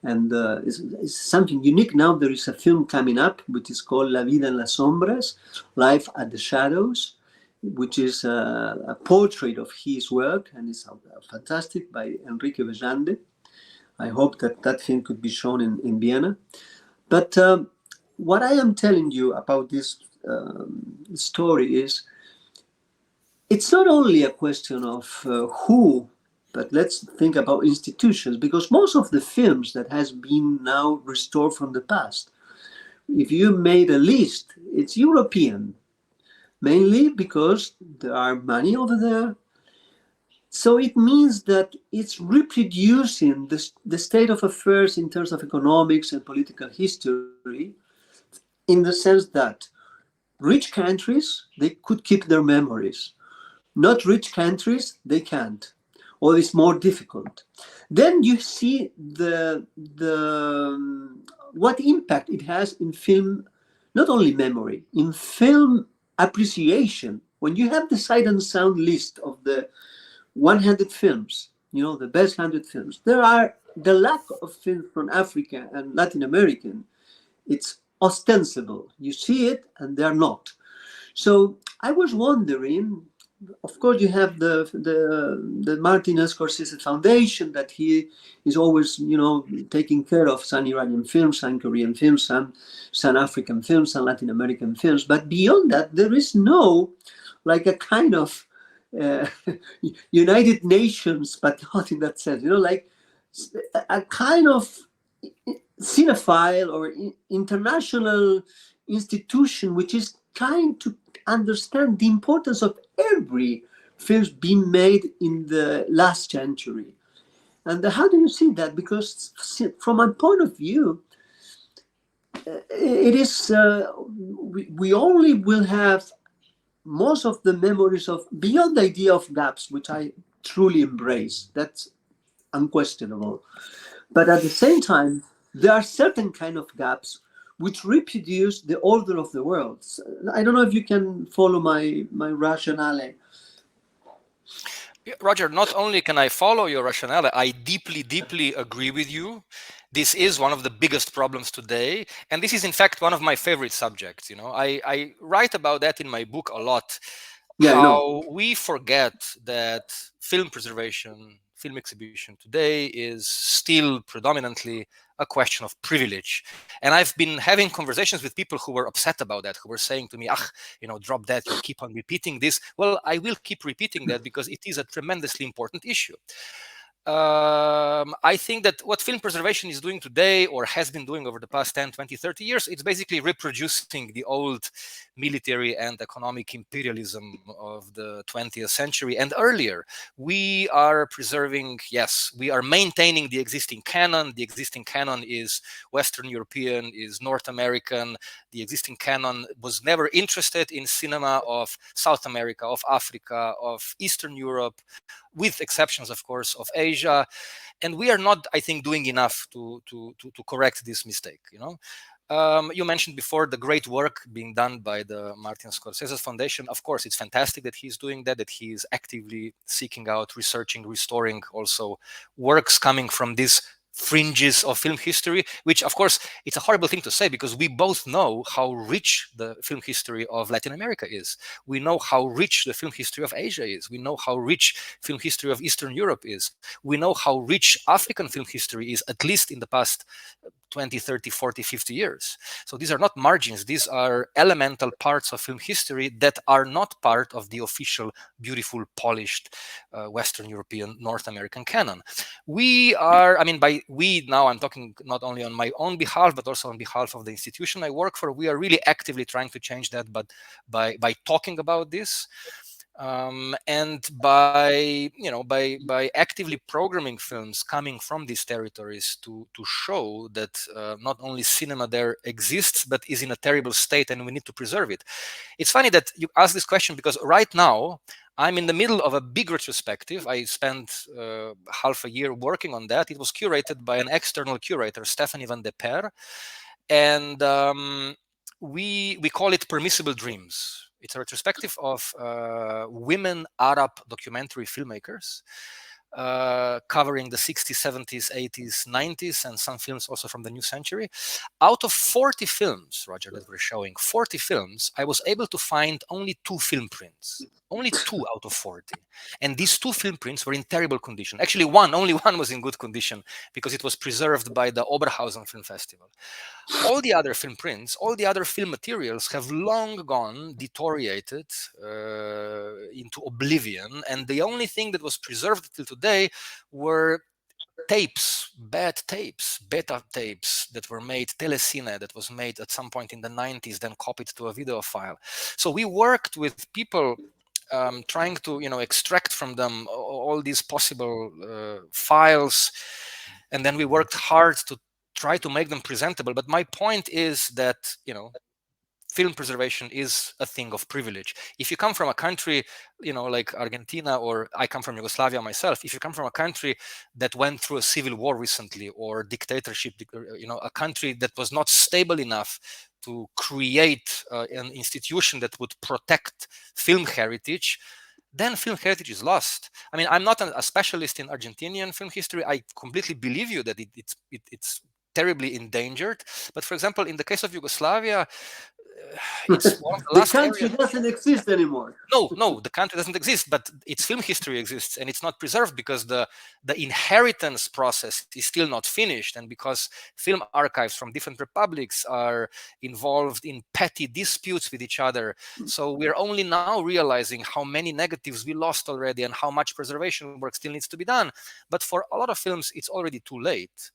and it's something unique. Now there is a film coming up which is called La Vida en las Sombras, Life at the Shadows, which is a portrait of his work, and it's fantastic, by Enrique Vellande. I hope that film could be shown in Vienna. But what I am telling you about this story is, it's not only a question of who, but let's think about institutions, because most of the films that has been now restored from the past, if you made a list, it's European, mainly because there are money over there. So it means that it's reproducing the state of affairs in terms of economics and political history, in the sense that rich countries, they could keep their memories. Not rich countries, they can't, or it's more difficult. Then you see what impact it has in film, not only memory, in film appreciation. When you have the sight and sound list of the 100 films, the best 100 films, the lack of films from Africa and Latin American, it's ostensible. You see it and they're not. So I was wondering, of course, you have the Martin Scorsese Foundation, that he is always, taking care of some Iranian films, some Korean films, some African films, some Latin American films. But beyond that, there is no, like, a kind of United Nations, but not in that sense, like a kind of cinephile or international institution which is trying to understand the importance of every film being made in the last century. And how do you see that? Because from my point of view, it is we only will have most of the memories of, beyond the idea of gaps, which I truly embrace. That's unquestionable. But at the same time, there are certain kind of gaps which reproduce the order of the world. So I don't know if you can follow my rationale. Roger, not only can I follow your rationale, I deeply, deeply agree with you. This is one of the biggest problems today. And this is, in fact, one of my favorite subjects. I write about that in my book a lot. Yeah, I know. How we forget that film preservation, film exhibition today is still predominantly a question of privilege. And I've been having conversations with people who were upset about that, who were saying to me, drop that, you keep on repeating this. Well, I will keep repeating that because it is a tremendously important issue. I think that what film preservation is doing today, or has been doing over the past 10, 20, 30 years, it's basically reproducing the old military and economic imperialism of the 20th century and earlier. We are preserving, yes, we are maintaining the existing canon. The existing canon is Western European, is North American. The existing canon was never interested in cinema of South America, of Africa, of Eastern Europe, with exceptions, of course, of Asia. And we are not, I think, doing enough to correct this mistake. You mentioned before the great work being done by the Martin Scorsese Foundation. Of course, it's fantastic that he's doing that he is actively seeking out, researching, restoring also works coming from these fringes of film history, which, of course, it's a horrible thing to say because we both know how rich the film history of Latin America is. We know how rich the film history of Asia is. We know how rich film history of Eastern Europe is. We know how rich African film history is, at least in the past 20, 30, 40, 50 years. So these are not margins. These are elemental parts of film history that are not part of the official, beautiful, polished Western European, North American canon. We are, I mean, by we now, I'm talking not only on my own behalf, but also on behalf of the institution I work for. We are really actively trying to change that, but by talking about this. And by by actively programming films coming from these territories to show that not only cinema there exists but is in a terrible state and we need to preserve it. It's funny that you ask this question because right now I'm in the middle of a big retrospective. I spent half a year working on that. It was curated by an external curator, Stephanie van de Per, and we call it Permissible Dreams. It's a retrospective of women Arab documentary filmmakers covering the 60s, 70s, 80s, 90s, and some films also from the new century. Out of 40 films, Roger, that we're showing, 40 films, I was able to find only 2 film prints. Only 2 out of 40. And these 2 film prints were in terrible condition. Actually, only one was in good condition because it was preserved by the Oberhausen Film Festival. All the other film prints, all the other film materials have long gone deteriorated into oblivion. And the only thing that was preserved till today were tapes, bad tapes, beta tapes that were made, telecine that was made at some point in the 90s, then copied to a video file. So we worked with people trying to extract from them all these possible files. And then we worked hard to try to make them presentable. But my point is that, film preservation is a thing of privilege. If you come from a country, like Argentina, or I come from Yugoslavia myself, if you come from a country that went through a civil war recently or dictatorship, a country that was not stable enough to create an institution that would protect film heritage, then film heritage is lost. I mean, I'm not a specialist in Argentinian film history. I completely believe you that it's terribly endangered. But for example, in the case of Yugoslavia, it's one of the The last country areas. doesn't exist anymore. No, the country doesn't exist, but its film history exists, and it's not preserved because the inheritance process is still not finished, and because film archives from different republics are involved in petty disputes with each other. So we're only now realizing how many negatives we lost already and how much preservation work still needs to be done. But for a lot of films, it's already too late.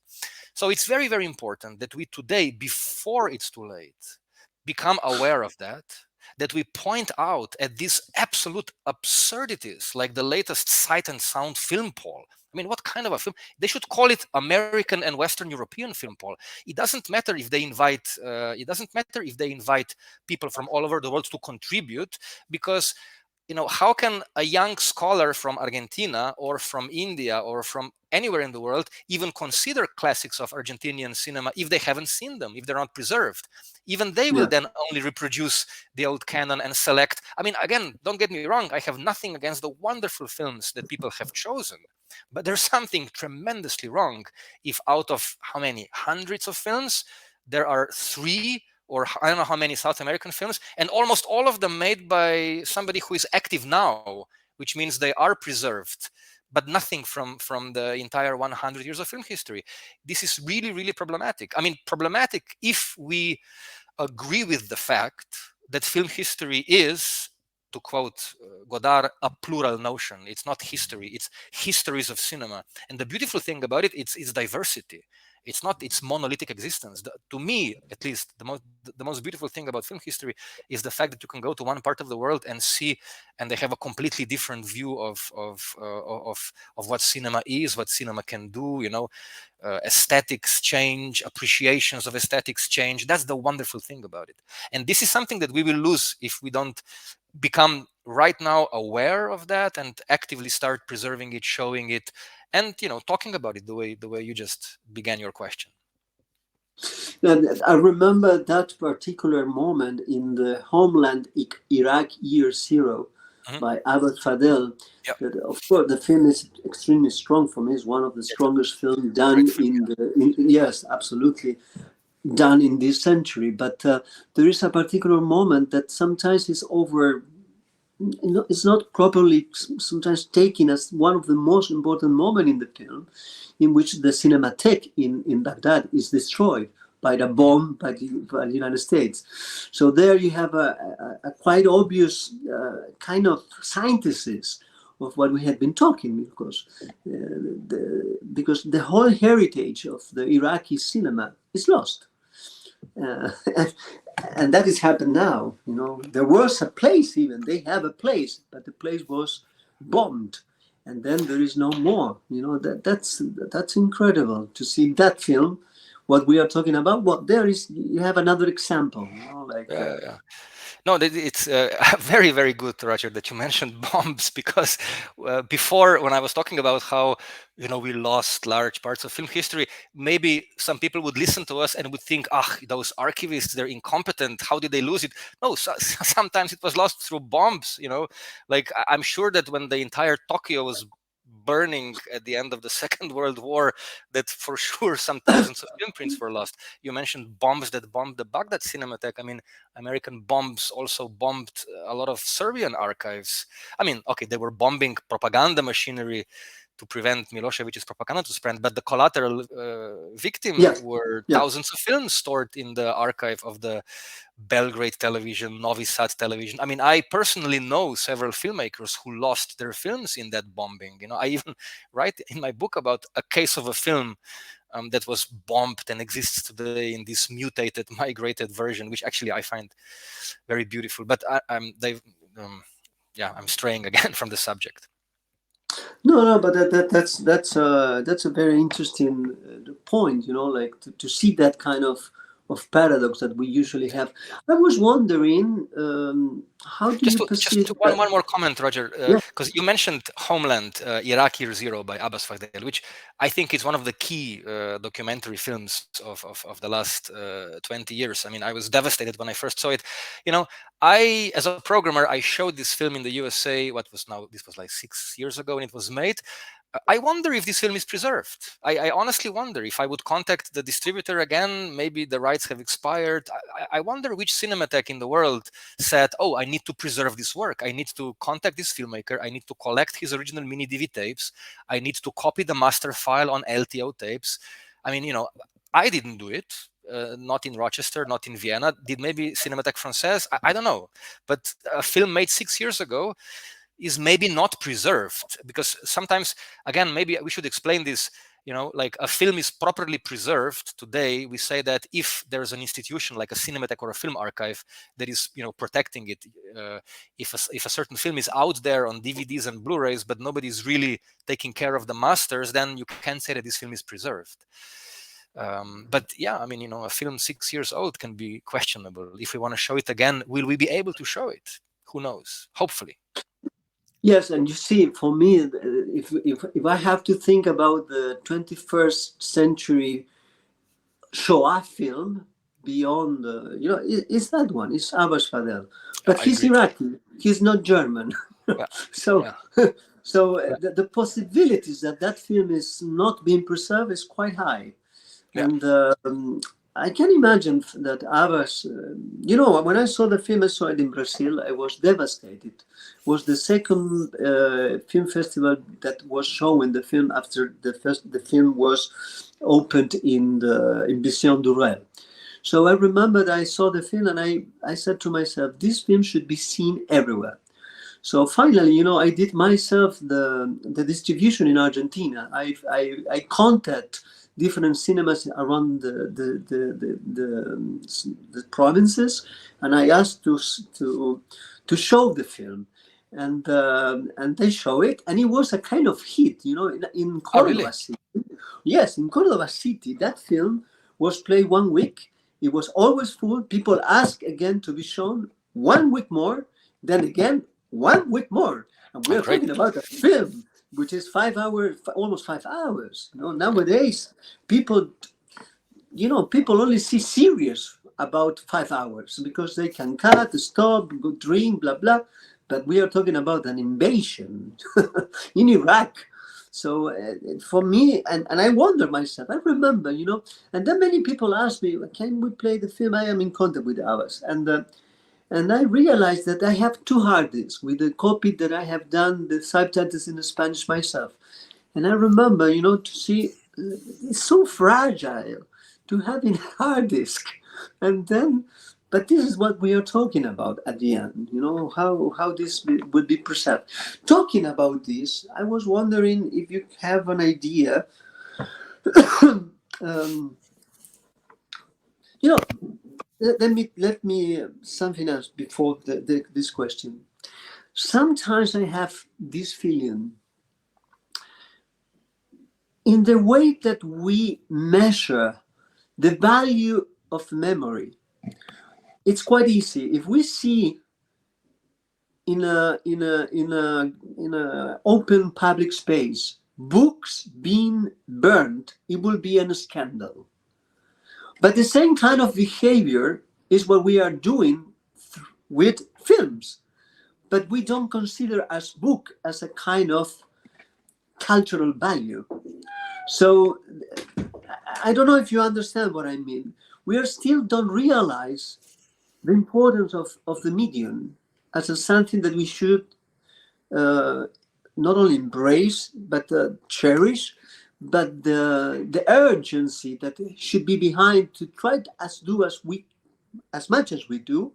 So it's very, very important that we today, before it's too late, become aware of that we point out at these absolute absurdities, like the latest Sight and Sound film poll. I mean, what kind of a film? They should call it American and Western European film poll. It doesn't matter if they invite. It doesn't matter if they invite people from all over the world to contribute, because how can a young scholar from Argentina or from India or from anywhere in the world even consider classics of Argentinian cinema if they haven't seen them, if they're not preserved? Even they will then only reproduce the old canon and select. I mean, again, don't get me wrong, I have nothing against the wonderful films that people have chosen. But there's something tremendously wrong if out of how many hundreds of films, there are 3 or I don't know how many South American films, and almost all of them made by somebody who is active now, which means they are preserved, but nothing from the entire 100 years of film history. This is really, really problematic. I mean, problematic if we agree with the fact that film history is, to quote Godard, a plural notion. It's not history, it's histories of cinema. And the beautiful thing about it, it's diversity. It's not its monolithic existence. To me, at least, the most beautiful thing about film history is the fact that you can go to one part of the world and see, and they have a completely different view of what cinema is, what cinema can do. Aesthetics change, appreciations of aesthetics change. That's the wonderful thing about it. And this is something that we will lose if we don't become right now aware of that and actively start preserving it, showing it, and talking about it the way you just began your question. And I remember that particular moment in the Homeland Iraq Year Zero by Abbas Fadel. Yep. That, of course, the film is extremely strong for me. It's one of the strongest films done yes, absolutely, done in this century. But there is a particular moment that sometimes is it's not properly sometimes taken as one of the most important moments in the film, in which the Cinematheque in Baghdad is destroyed by the bomb by the United States. So there you have a quite obvious kind of synthesis of what we had been talking, because the whole heritage of the Iraqi cinema is lost. Uh, and that has happened now. There was a place, even they have a place, but the place was bombed, and then there is no more. That's incredible to see that film. What we are talking about. What there is, you have another example. Yeah. No, it's very, very good, Roger, that you mentioned bombs, because before, when I was talking about how we lost large parts of film history, maybe some people would listen to us and would think, those archivists, they're incompetent. How did they lose it? No, sometimes it was lost through bombs. Like I'm sure that when the entire Tokyo was burning at the end of the Second World War, that for sure some thousands of film prints were lost. You mentioned bombs that bombed the Baghdad Cinematheque. I mean, American bombs also bombed a lot of Serbian archives. I mean, okay, they were bombing propaganda machinery to prevent Milosevic's propaganda to spread, but the collateral victim were thousands of films stored in the archive of the Belgrade television, Novi Sad television. I mean, I personally know several filmmakers who lost their films in that bombing. I even write in my book about a case of a film that was bombed and exists today in this mutated, migrated version, which actually I find very beautiful. But I'm straying again from the subject. No, but that's a very interesting point. Like to see that kind of paradox that we usually have. I was wondering, how do you perceive just one more comment, Roger, because you mentioned Homeland, Iraq Year Zero by Abbas Fadel, which I think is one of the key documentary films of the last 20 years. I mean, I was devastated when I first saw it. I, as a programmer, I showed this film in the USA. This was like 6 years ago, and it was made. I wonder if this film is preserved. I honestly wonder if I would contact the distributor again. Maybe the rights have expired. I wonder which cinematheque in the world said, "Oh, I need to preserve this work. I need to contact this filmmaker. I need to collect his original mini DV tapes. I need to copy the master file on LTO tapes." I mean, I didn't do it. Not in Rochester, not in Vienna. Did maybe Cinémathèque Française? I don't know. But a film made 6 years ago is maybe not preserved, because sometimes, again, maybe we should explain this. Like a film is properly preserved today, we say that if there's an institution like a Cinematheque or a film archive that is protecting it, if a certain film is out there on DVDs and Blu-rays but nobody's really taking care of the masters, then you can say that this film is preserved. But yeah, I mean, a film 6 years old can be questionable. If we want to show it again, will we be able to show it? Who knows? Hopefully. Yes, and you see, for me, if I have to think about the 21st century Shoah film beyond, it's that one. It's Abbas Fadel, but he's Iraqi. He's not German. So the possibilities that film is not being preserved is quite high, and I can imagine that Abbas, when I saw the film, I saw it in Brazil, I was devastated. It was the second film festival that was showing the film after the film was opened in Vision Durel. So I remember that I saw the film and I said to myself, this film should be seen everywhere. So finally, I did myself the distribution in Argentina. I contacted different cinemas around the provinces, and I asked to show the film, and they show it, and it was a kind of hit, in Córdoba City. Yes, in Córdoba City, that film was played 1 week. It was always full. People asked again to be shown 1 week more, then again 1 week more, and we are talking about a film which is 5 hours, almost 5 hours. Nowadays, people only see series about 5 hours because they can cut, stop, go drink, blah, blah. But we are talking about an invasion in Iraq. So for me, and I wonder myself, I remember, and then many people ask me, can we play the film? I am in contact with ours. And And I realized that I have two hard disks with the copy that I have done the subtitles in Spanish myself. And I remember, to see it's so fragile to have in hard disk. And then, but this is what we are talking about at the end, how this would be preserved. Talking about this, I was wondering if you have an idea. um, you know, let me something else before this question. Sometimes I have this feeling in the way that we measure the value of memory. It's quite easy. If we see in a open public space books being burned, it will be a scandal. But the same kind of behavior is what we are doing with films. But we don't consider as book as a kind of cultural value. So I don't know if you understand what I mean. We are still don't realize the importance of the medium as a something that we should uh, not only embrace but cherish, but the urgency that should be behind to try to do as much as we do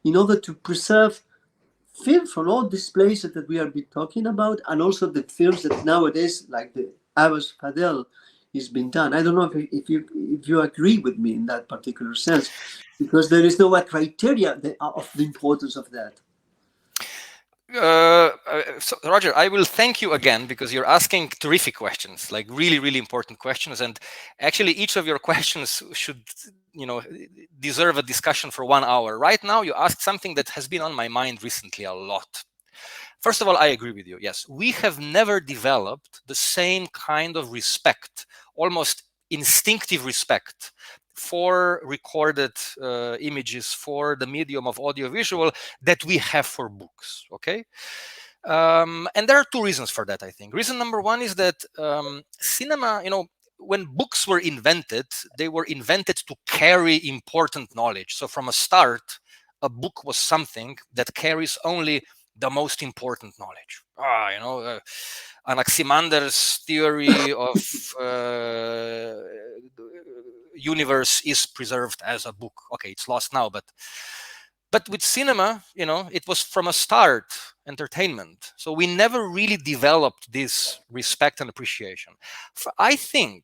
in order to preserve film from all these places that we are be talking about, and also the films that nowadays, like the Abbas Fadel, is being done. I don't know if you agree with me in that particular sense, because there is no criteria of the importance of that. So Roger, I will thank you again because you're asking terrific questions, like really, really important questions. And actually, each of your questions should, deserve a discussion for 1 hour. Right now, you asked something that has been on my mind recently a lot. First of all, I agree with you. Yes, we have never developed the same kind of respect, almost instinctive respect for recorded images, for the medium of audiovisual that we have for books. Okay. And there are two reasons for that, I think. Reason number one is that cinema, when books were invented, they were invented to carry important knowledge. So from a start, a book was something that carries only the most important knowledge. Anaximander's theory of universe is preserved as a book. Okay, it's lost now, but with cinema, it was from a start entertainment. So we never really developed this respect and appreciation. I think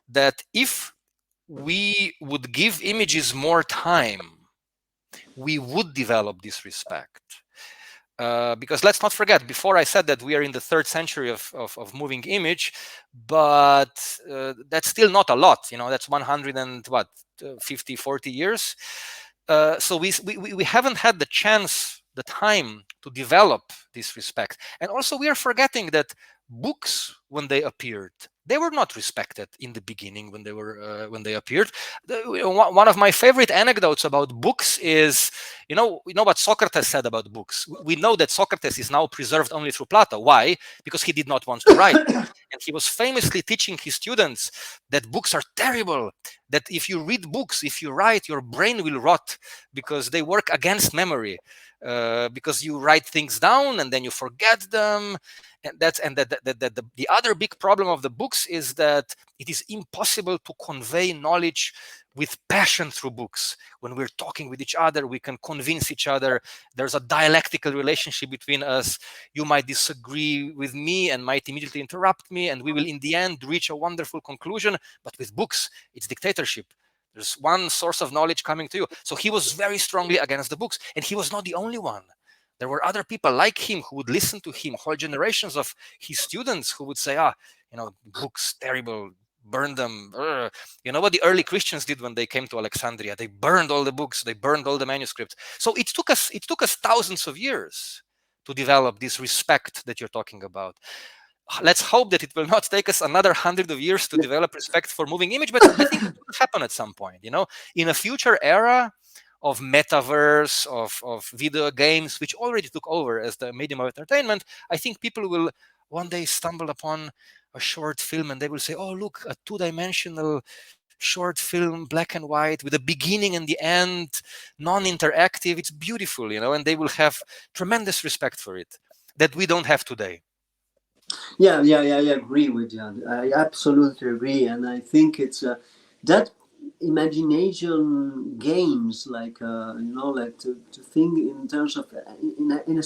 that if we would give images more time, we would develop this respect. Because let's not forget, before I said that we are in the 3rd century of moving image, but that's still not a lot. That's 100 and what, 50, 40 years. So we haven't had the chance, the time to develop this respect. And also we are forgetting that books, when they appeared, they were not respected in the beginning when they appeared. One of my favorite anecdotes about books is, what Socrates said about books. We know that Socrates is now preserved only through Plato. Why? Because he did not want to write. And he was famously teaching his students that books are terrible, that if you read books, if you write, your brain will rot because they work against memory. Because you write things down and then you forget them, and the other big problem of the books is that it is impossible to convey knowledge with passion through books. When we're talking with each other, we can convince each other. There's a dialectical relationship between us. You might disagree with me and might immediately interrupt me, and we will in the end reach a wonderful conclusion. But with books, it's dictatorship. There's one source of knowledge coming to you. So he was very strongly against the books, and he was not the only one. There were other people like him who would listen to him, whole generations of his students who would say, books, terrible, burn them. You know what the early Christians did when they came to Alexandria? They burned all the books, they burned all the manuscripts. So it took us thousands of years to develop this respect that you're talking about. Let's hope that it will not take us another 100 of years to develop respect for moving image, but I think it will happen at some point. In a future era of metaverse, of video games, which already took over as the medium of entertainment, I think people will one day stumble upon a short film and they will say, oh, look, a two-dimensional short film, black and white, with a beginning and the end, non-interactive. It's beautiful, and they will have tremendous respect for it that we don't have today. Yeah, I agree with you. I absolutely agree, and I think it's that imagination games, like like to think in terms of in a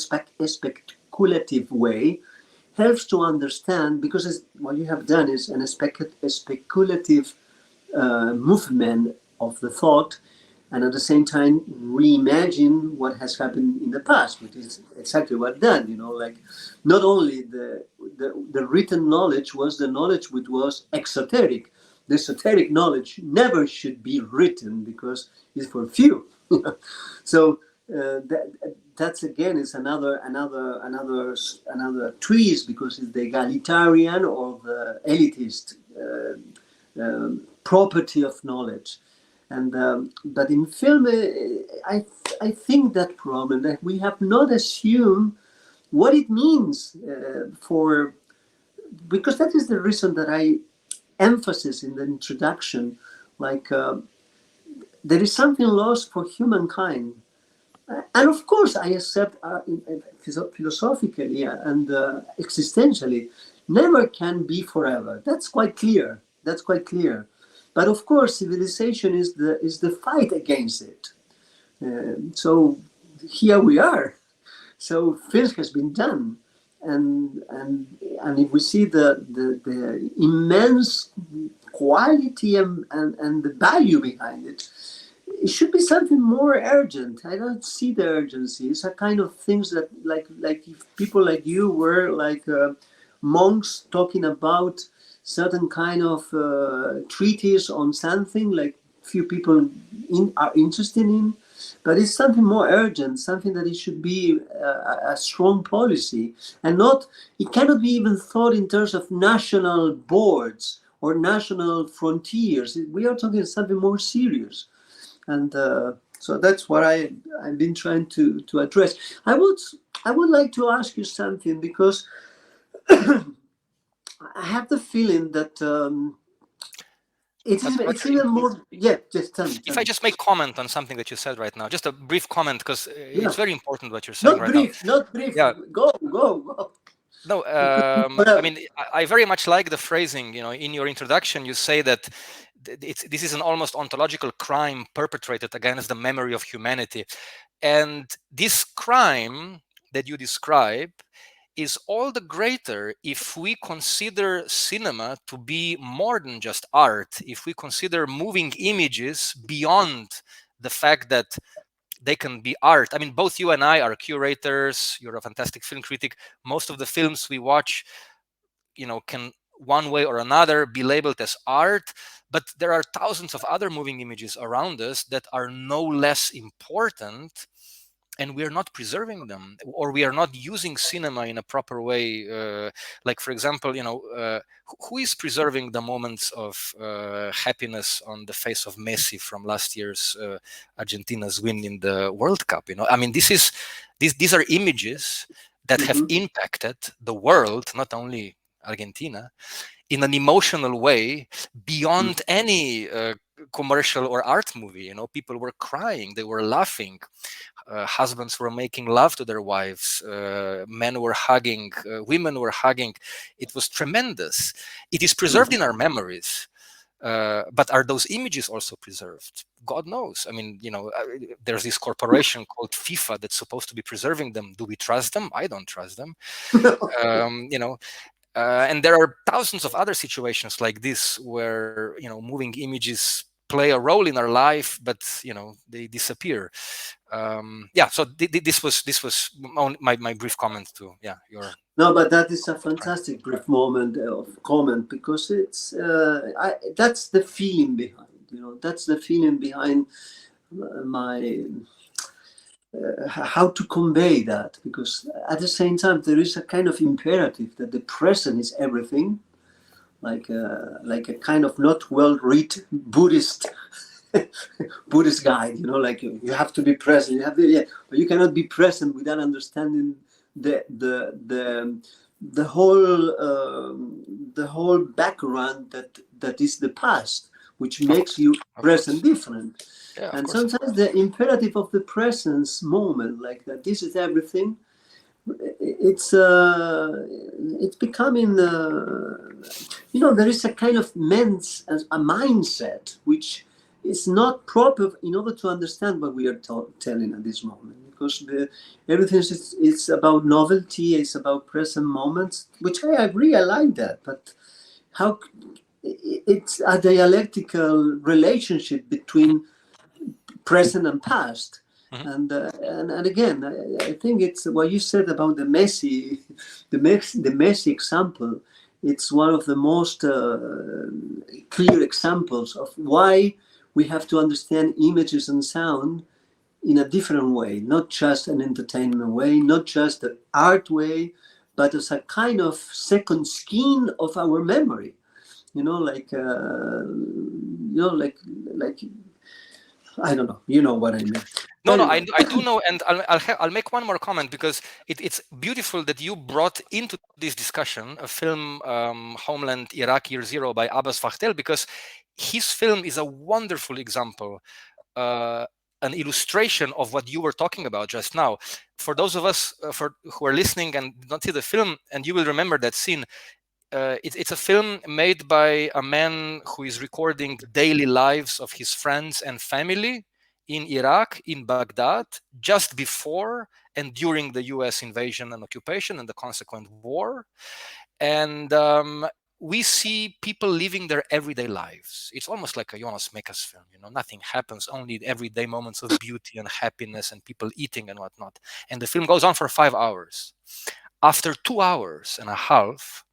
speculative way, helps to understand, because what you have done is a speculative movement of the thought, and at the same time reimagine what has happened in the past, which is exactly what done. Like not only the written knowledge was the knowledge which was exoteric. The esoteric knowledge never should be written because it's for few. So that's again is another twist, because it's the egalitarian or the elitist property of knowledge. And but in film, I think that problem that we have not assumed what it means for, because that is the reason that I emphasis in the introduction, like there is something lost for humankind. And of course, I accept philosophically and existentially, never can be forever. That's quite clear. That's quite clear. But of course, civilization is the fight against it. So here we are. So film has been done, and if we see the immense quality and the value behind it, it should be something more urgent. I don't see the urgency. It's a kind of things that like if people like you were like monks talking about certain kind of treatise on something, like few people are interested in, but it's something more urgent, something that it should be a strong policy, and not, it cannot be even thought in terms of national boards or national frontiers. We are talking something more serious. And so that's what I've been trying to address. I would like to ask you something, because I have the feeling that it's even more. Yeah, just tell me. If I just make comment on something that you said right now, just a brief comment, because it's very important what you're saying Not right brief, now. not brief. Yeah. Go. No, I mean, I very much like the phrasing. In your introduction, you say that this is an almost ontological crime perpetrated against the memory of humanity, and this crime that you describe is all the greater if we consider cinema to be more than just art, if we consider moving images beyond the fact that they can be art. I mean, both you and I are curators. You're a fantastic film critic. Most of the films we watch, can one way or another be labeled as art, but there are thousands of other moving images around us that are no less important, and we are not preserving them, or we are not using cinema in a proper way. Like, for example, who is preserving the moments of happiness on the face of Messi from last year's Argentina's win in the World Cup? I mean, these are images that have impacted the world, not only Argentina, in an emotional way beyond any commercial or art movie. People were crying, they were laughing. Husbands were making love to their wives, men were hugging, women were hugging. It was tremendous. It is preserved in our memories, but are those images also preserved? God knows. I mean, there's this corporation called FIFA that's supposed to be preserving them. Do we trust them? I don't trust them. And there are thousands of other situations like this where moving images play a role in our life, but they disappear. So this was my brief comment to your. No, but that is a fantastic brief moment of comment, because it's that's the feeling behind. That's the feeling behind my how to convey that, because at the same time there is a kind of imperative that the present is everything, like a kind of not well read Buddhist guide, like you have to be present, but you cannot be present without understanding the whole background that is the past, which makes you Of present course. different. Yeah, of And course. sometimes the imperative of the presence moment, like that, this is everything. It's it's becoming there is a kind of a mindset which is not proper in order to understand what we are telling at this moment, because everything is it's about novelty, it's about present moments, which I agree, I like that, but how it's a dialectical relationship between present and past. Mhm. And again, I think it's what you said about the messy, the messy example. It's one of the most clear examples of why we have to understand images and sound in a different way, not just an entertainment way, not just the art way, but as a kind of second skin of our memory. Like I don't know. You know what I mean. No, no, Anyway, I do know, and I'll make one more comment, because it's beautiful that you brought into this discussion a film, Homeland Iraq Year Zero by Abbas Fahtel, because his film is a wonderful example, an illustration of what you were talking about just now. For those of us who are listening and did not see the film, and you will remember that scene, it's a film made by a man who is recording daily lives of his friends and family in Iraq, in Baghdad, just before and during the US invasion and occupation and the consequent war. And we see people living their everyday lives. It's almost like a Jonas Mekas film, nothing happens, only everyday moments of beauty and happiness and people eating and whatnot. And the film goes on for 5 hours. After 2 hours and a half,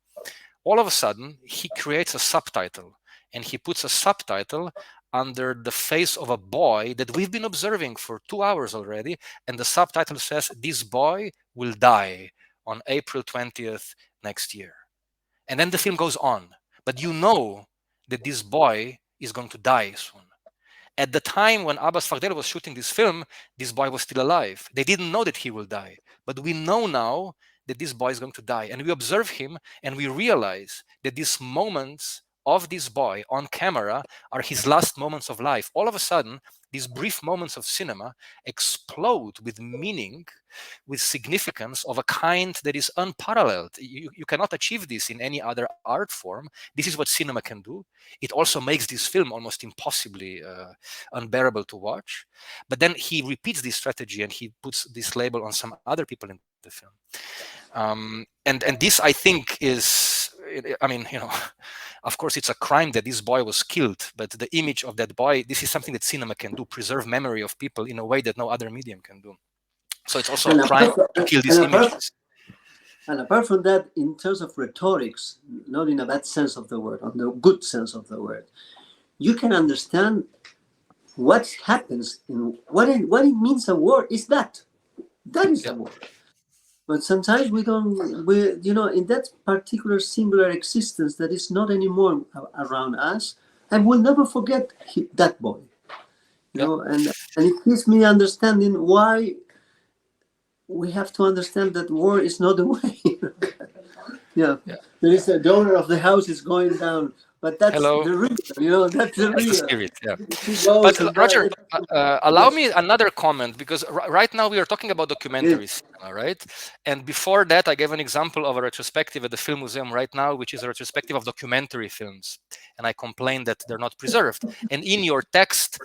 all of a sudden, he creates a subtitle, and he puts a subtitle under the face of a boy that we've been observing for 2 hours already. And the subtitle says, "This boy will die on April 20th next year." And then the film goes on. But you know that this boy is going to die soon. At the time when Abbas Faghdel was shooting this film, this boy was still alive. They didn't know that he will die. But we know now that this boy is going to die. And we observe him and we realize that these moments of this boy on camera are his last moments of life. All of a sudden, these brief moments of cinema explode with meaning, with significance of a kind that is unparalleled. You cannot achieve this in any other art form. This is what cinema can do. It also makes this film almost impossibly unbearable to watch. But then he repeats this strategy and he puts this label on some other people in the film. And this, I think, is, I mean, of course, it's a crime that this boy was killed, but the image of that boy, this is something that cinema can do, preserve memory of people in a way that no other medium can do. So it's also a crime to kill these images. And apart from that, in terms of rhetorics, not in a bad sense of the word, on the good sense of the word, you can understand what happens in what it means. A word is that is the word. But sometimes we don't, in that particular singular existence that is not anymore around us, I will never forget that boy. And it gives me understanding why we have to understand that war is not the way. There is the owner of the house is going down, but that's Hello. the real. That's the real. The spirit. Yeah. But Roger, allow me another comment, because right now we are talking about documentaries, right? And before that, I gave an example of a retrospective at the Film Museum right now, which is a retrospective of documentary films, and I complained that they're not preserved. And in your text,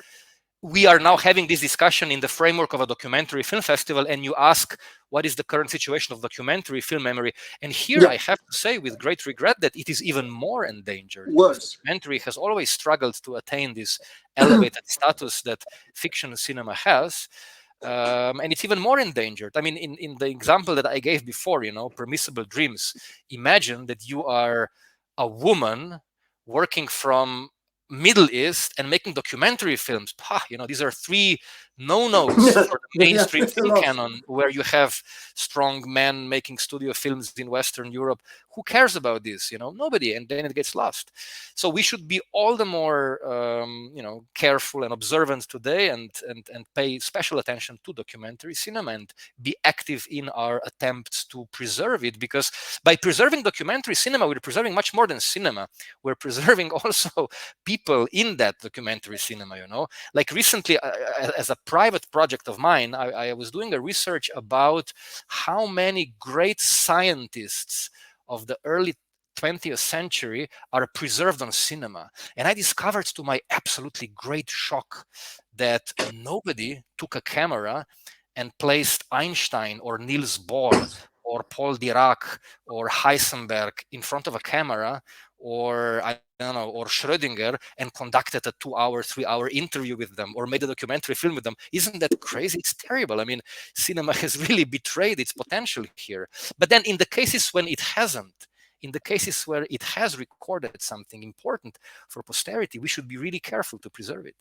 we are now having this discussion in the framework of a documentary film festival, and you ask, what is the current situation of documentary film memory? And here I have to say with great regret that it is even more endangered, because documentary has always struggled to attain this elevated status that fiction cinema has. And it's even more endangered. I mean, in the example that I gave before, Permissible Dreams, imagine that you are a woman working from Middle East and making documentary films. These are three no-nos Yeah, for the yeah, mainstream a film lot. canon, where you have strong men making studio films in Western Europe. Who cares about this? Nobody, and then it gets lost. So we should be all the more, careful and observant today, and pay special attention to documentary cinema and be active in our attempts to preserve it. Because by preserving documentary cinema, we're preserving much more than cinema. We're preserving also people in that documentary cinema. Like recently, as a private project of mine, I was doing a research about how many great scientists of the early 20th century are preserved on cinema. And I discovered, to my absolutely great shock, that nobody took a camera and placed Einstein or Niels Bohr or Paul Dirac or Heisenberg in front of a camera, or I don't know, or Schrödinger, and conducted a 2-hour, 3-hour interview with them, or made a documentary film with them. Isn't that crazy? It's terrible. I mean, cinema has really betrayed its potential here. But then in the cases when it hasn't, in the cases where it has recorded something important for posterity, we should be really careful to preserve it.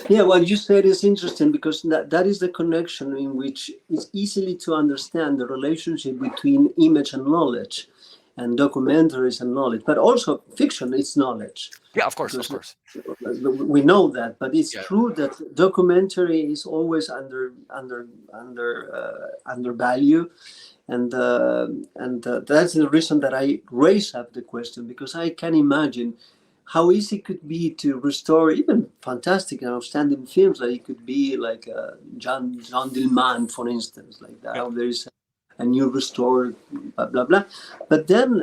Yeah, what you said is interesting because that is the connection in which it's easily to understand the relationship between image and knowledge, and documentaries and knowledge, but also fiction is knowledge. Yeah, of course, of Because course. we know that, but it's Yeah, true that documentary is always undervalued, and that's the reason that I raise up the question, because I can imagine how easy it could be to restore even fantastic and outstanding films. Like it could be like John Dillman, for instance, like that. yeah. How there is a new restored, blah blah blah. But then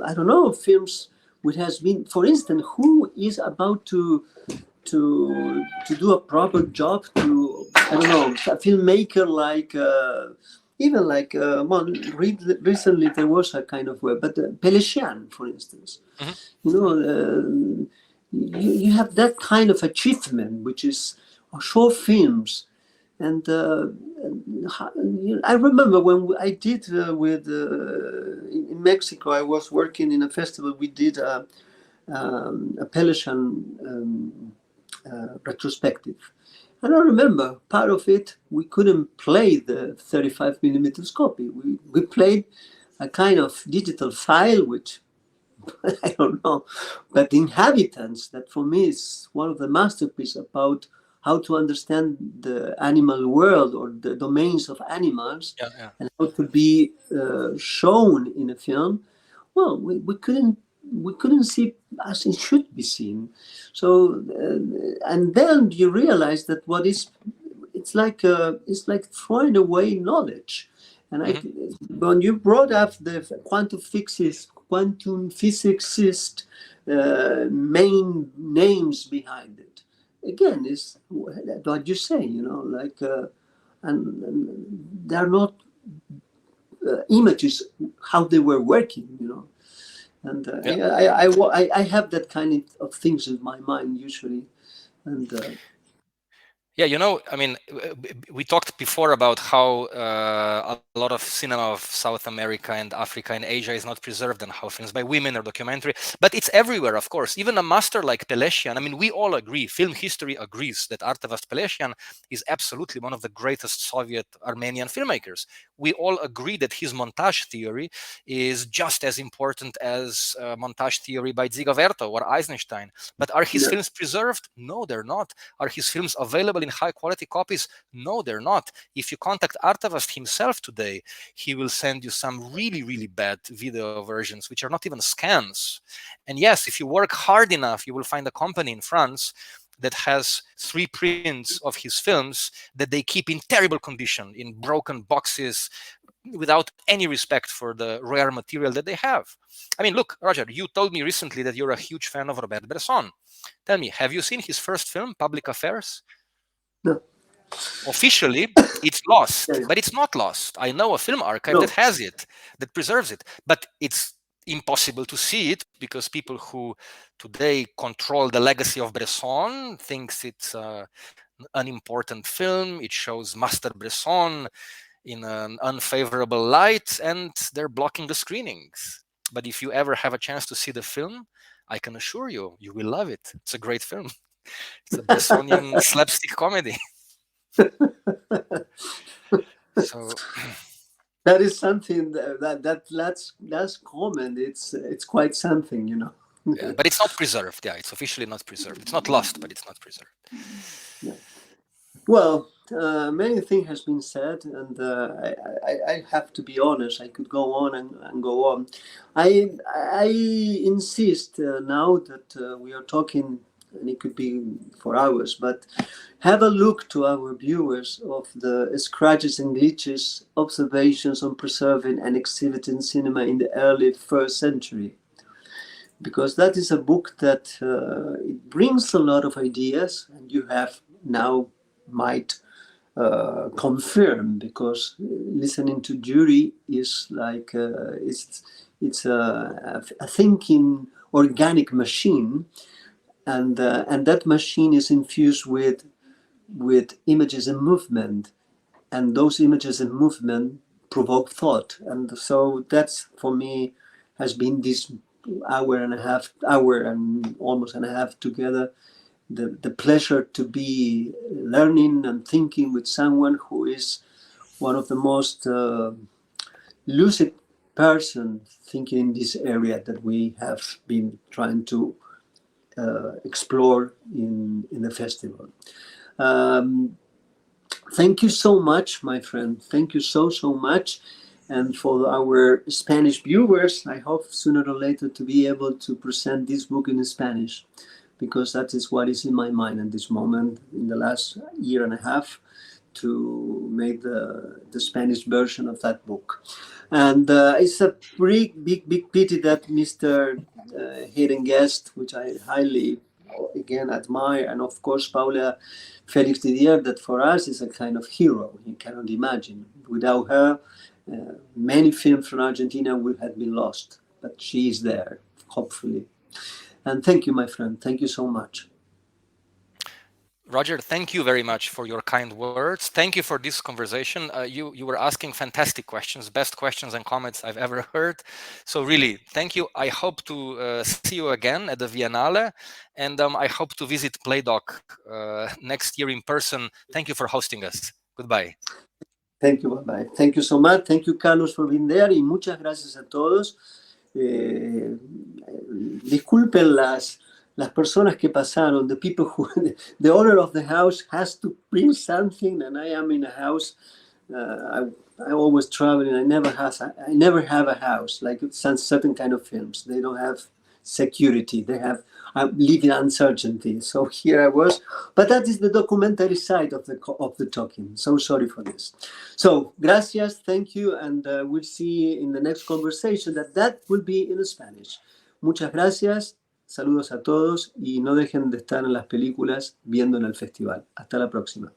I don't know, films which has been, for instance, who is about to do a proper job to, I don't know, a filmmaker like even like well, recently there was a kind of web, but Pelesian, for instance, Mhm. you know, you have that kind of achievement, which is short films. And I remember when I did with in Mexico, I was working in a festival. We did a Pelesian retrospective. And I remember part of it, we couldn't play the 35 millimeters copy. We played a kind of digital file, which I don't know, but The Inhabitants, that for me is one of the masterpieces about how to understand the animal world or the domains of animals, Yeah, yeah. and how to be shown in a film. Well, we couldn't see as it should be seen. So and then you realize that what is, it's like throwing away knowledge. And Mhm. when you brought up the quantum physicist main names behind it, again, is what you say, like, and they're not images how they were working. And Yeah. I have that kind of things in my mind usually, and Yeah, I mean, we talked before about how a lot of cinema of South America and Africa and Asia is not preserved, and how films by women are documentary. But it's everywhere, of course. Even a master like Pelesian, I mean, we all agree, film history agrees that Artavast Pelesian is absolutely one of the greatest Soviet Armenian filmmakers. We all agree that his montage theory is just as important as montage theory by Dzigoverto or Eisenstein. But are his yeah. films preserved? No, they're not. Are his films available in high quality copies? No, they're not. If you contact Artavast himself today, he will send you some really, really bad video versions, which are not even scans. And yes, if you work hard enough, you will find a company in France that has 3 prints of his films that they keep in terrible condition, in broken boxes, without any respect for the rare material that they have. I mean, look, Roger, you told me recently that you're a huge fan of Robert Bresson. Tell me, have you seen his first film, Public Affairs? No, Officially, it's lost, yeah, but it's not lost. I know a film archive that no, has it, that preserves it, but it's impossible to see it because people who today control the legacy of Bresson thinks it's an important film. It shows Master Bresson in an unfavorable light, and they're blocking the screenings. But if you ever have a chance to see the film, I can assure you, you will love it. It's a great film. It's a Bessonian slapstick comedy. So that is something that's common. It's quite something, you know. yeah, but it's not preserved. Yeah, it's officially not preserved. It's not lost, but it's not preserved. Yeah. Well, many things has been said, and I have to be honest. I could go on and go on. I insist now that we are talking, and it could be for hours, but have a look to our viewers of the scratches and glitches observations on preserving and exhibiting cinema in the early first century, because that is a book that it brings a lot of ideas, and you have now might confirm, because listening to Jury is like it's a thinking organic machine, and that machine is infused with images and movement, and those images and movement provoke thought. And so that's, for me, has been this hour and almost and a half together, the pleasure to be learning and thinking with someone who is one of the most lucid person thinking in this area that we have been trying to explore in the festival. Um, Thank you so much, my friend. Thank you so much. And for our Spanish viewers, I hope sooner or later to be able to present this book in Spanish, because that is what is in my mind at this moment, in the last year and a half, to make the Spanish version of that book. And it's a big pity that Mr. Hidden Guest, which I highly, again, admire, and of course, Paula Felix Didier, that for us is a kind of hero. You cannot imagine. Without her, many films from Argentina would have been lost. But she is there, hopefully. And thank you, my friend. Thank you so much. Roger, thank you very much for your kind words. Thank you for this conversation. You were asking fantastic questions, best questions and comments I've ever heard. So really, thank you. I hope to see you again at the Biennale, and I hope to visit Playdoc next year in person. Thank you for hosting us. Goodbye. Thank you, bye-bye. Thank you so much. Thank you, Carlos, for being there. Y muchas gracias a todos. Disculpen las personas que pasaron, the people who, the owner of the house has to bring something, and I am in a house. I always travel, and I never have a house. Like some certain kind of films, they don't have security. They have live in uncertainty. So here I was, but that is the documentary side of the talking. So sorry for this. So gracias, thank you, and we'll see in the next conversation that will be in Spanish. Muchas gracias. Saludos a todos y no dejen de estar en las películas viendo en el festival. Hasta la próxima.